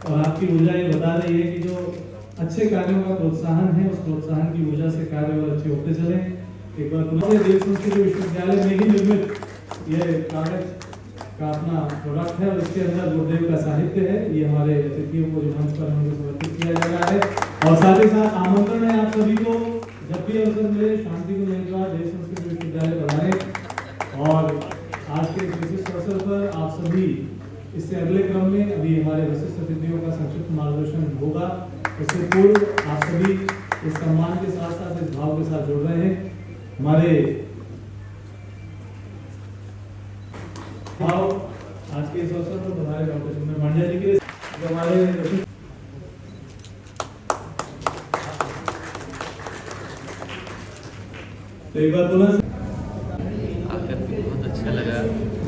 और आपकी ऊर्जा ये बता रही है कि जो अच्छे कार्यों का प्रोत्साहन है, उस प्रोत्साहन की ऊर्जा से कार्य और अच्छे होते चले। एक बार पुनः देव संस्कृति विश्वविद्यालय में ही निर्मित ये कागज का अपना प्रोडक्ट है और इसके अंदर गुरुदेव का साहित्य है। ये हमारे अतिथियों को जो मंच पर उनको समर्पित किया जा रहा है और साथ ही साथ आमंत्रण है आप सभी को, जब भी अवसर मिले शांति को लेकर देव संस्कृति विश्वविद्यालय पधारें। और आज के इस विशिष्ट अवसर पर आप सभी इससे अगले क्रम में अभी हमारे विशिष्ट अतिथियों का संक्षिप्त मार्गदर्शन होगा। उससे पूर्व आप सभी इस सम्मान के साथ साथ इस भाव के साथ जुड़ रहे हैं। हमारे भाव आज के इस अवसर पर हमारे डॉक्टर चिन्मय पांड्या जी के जो हमारे तो एक बार पुनः आकर के बहुत अच्छा लगा।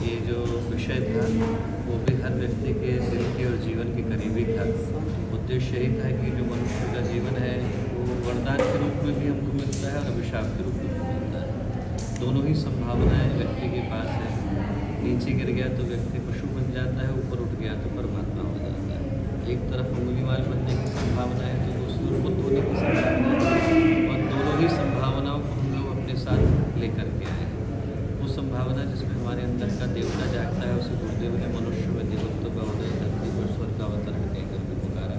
ये जो विषय था वो भी हर व्यक्ति के दिल के और जीवन के करीबी था। उद्देश्य यही था कि जो मनुष्य का जीवन है वो वरदान के रूप में भी हमको मिलता है और अभिशाप के रूप में भी मिलता है। दोनों ही संभावनाएं व्यक्ति के पास है। नीचे गिर गया तो व्यक्ति पशु बन जाता है, ऊपर उठ गया तो परमात्मा हो जाता है। एक तरफ उंगलीवाल बनने की संभावना है तो दूसरी ओर बुद्ध होने की संभावना है और दोनों ही संभावनाओं को हम लोग अपने साथ लेकर के आए हैं। वो संभावना जिसमें हमारे अंदर का देवता जागता है उसे गुरुदेव ने मनुष्य में देवत्व का उदय धरती पर स्वर्ग का अवतरण कहकर के पुकारा।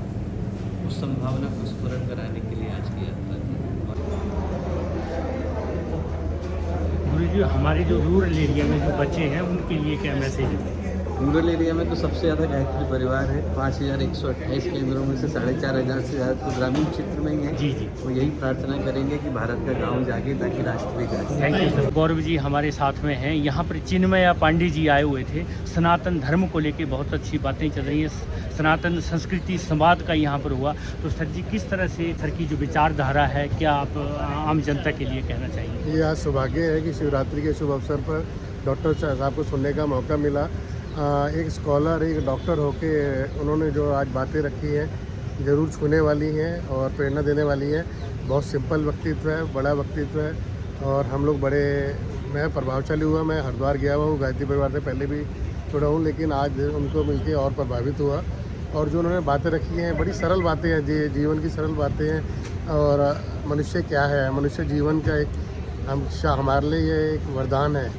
उस संभावना को स्मरण कराने के लिए आज की यात्रा थी। गुरुजी, हमारे जो रूरल एरिया में जो बच्चे हैं उनके लिए क्या मैसेज है? रूरल एरिया में तो सबसे ज़्यादा गायत्री परिवार है। 5128 केंद्रों में से 4500 से ज़्यादा तो ग्रामीण क्षेत्र में ही है। जी जी, वो यही प्रार्थना करेंगे कि भारत का गांव जागे ताकि राष्ट्र भी जागे। Thank you sir. Gaurav ji हमारे साथ में हैं। यहाँ पर चिन्मय पांडे जी आए हुए थे। सनातन धर्म को लेके बहुत अच्छी बातें चल रही हैं। सनातन संस्कृति संवाद का यहाँ पर हुआ। तो सर जी किस तरह से सर की जो विचारधारा है, क्या आप आम जनता के लिए कहना चाहिए? ये आज सौभाग्य है कि शिवरात्रि के शुभ अवसर पर डॉक्टर साहब को सुनने का मौका मिला। एक स्कॉलर, एक डॉक्टर होके उन्होंने जो आज बातें रखी हैं ज़रूर छूने वाली हैं और प्रेरणा देने वाली हैं। बहुत सिंपल व्यक्तित्व है, बड़ा व्यक्तित्व है और हम लोग बड़े, मैं प्रभावशाली हुआ। मैं हरिद्वार गया हुआ हूँ, गायत्री परिवार से पहले भी जुड़ा हूँ, लेकिन आज उनको मिलके और प्रभावित हुआ। और जो उन्होंने बातें रखी हैं बड़ी सरल बातें हैं, जीवन की सरल बातें हैं। और मनुष्य क्या है, मनुष्य जीवन का एक हमारे लिए ये एक वरदान है।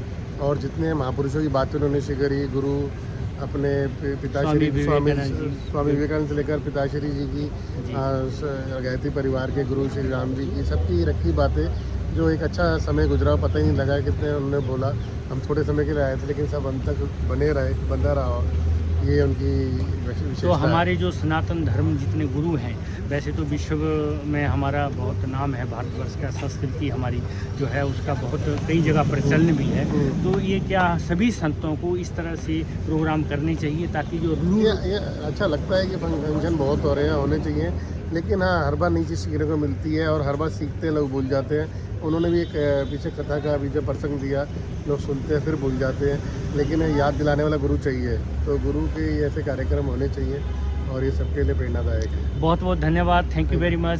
और जितने महापुरुषों की बातें उन्होंने करी, गुरु अपने पिताश्री स्वामी विवेकानंद से लेकर पिताश्री जी की, गायत्री परिवार के गुरु श्री राम जी की, सबकी रखी बातें, जो एक अच्छा समय गुजरा, पता ही नहीं लगा कितने उन्होंने बोला। हम थोड़े समय के लिए आए थे लेकिन सब अंत तक बना रहा। ये उनकी विशेषता। तो हमारे जो सनातन धर्म जितने गुरु हैं, वैसे तो विश्व में हमारा बहुत नाम है, भारतवर्ष का संस्कृति हमारी जो है उसका बहुत कई जगह प्रचलन भी है। तो ये क्या सभी संतों को इस तरह से प्रोग्राम करने चाहिए ताकि जो ये अच्छा लगता है कि फंक्शन बहुत हो रहे हैं, होने चाहिए। लेकिन हाँ, हर बार नई चीज़ सीखने को मिलती है और हर बार सीखते लोग भूल जाते हैं। उन्होंने भी एक पीछे कथा का पीछे प्रसंग दिया, लोग सुनते हैं फिर भूल जाते हैं, लेकिन याद दिलाने वाला गुरु चाहिए। तो गुरु के ऐसे कार्यक्रम होने चाहिए और ये सबके लिए प्रेरणादायक है। बहुत बहुत धन्यवाद। Thank you very much.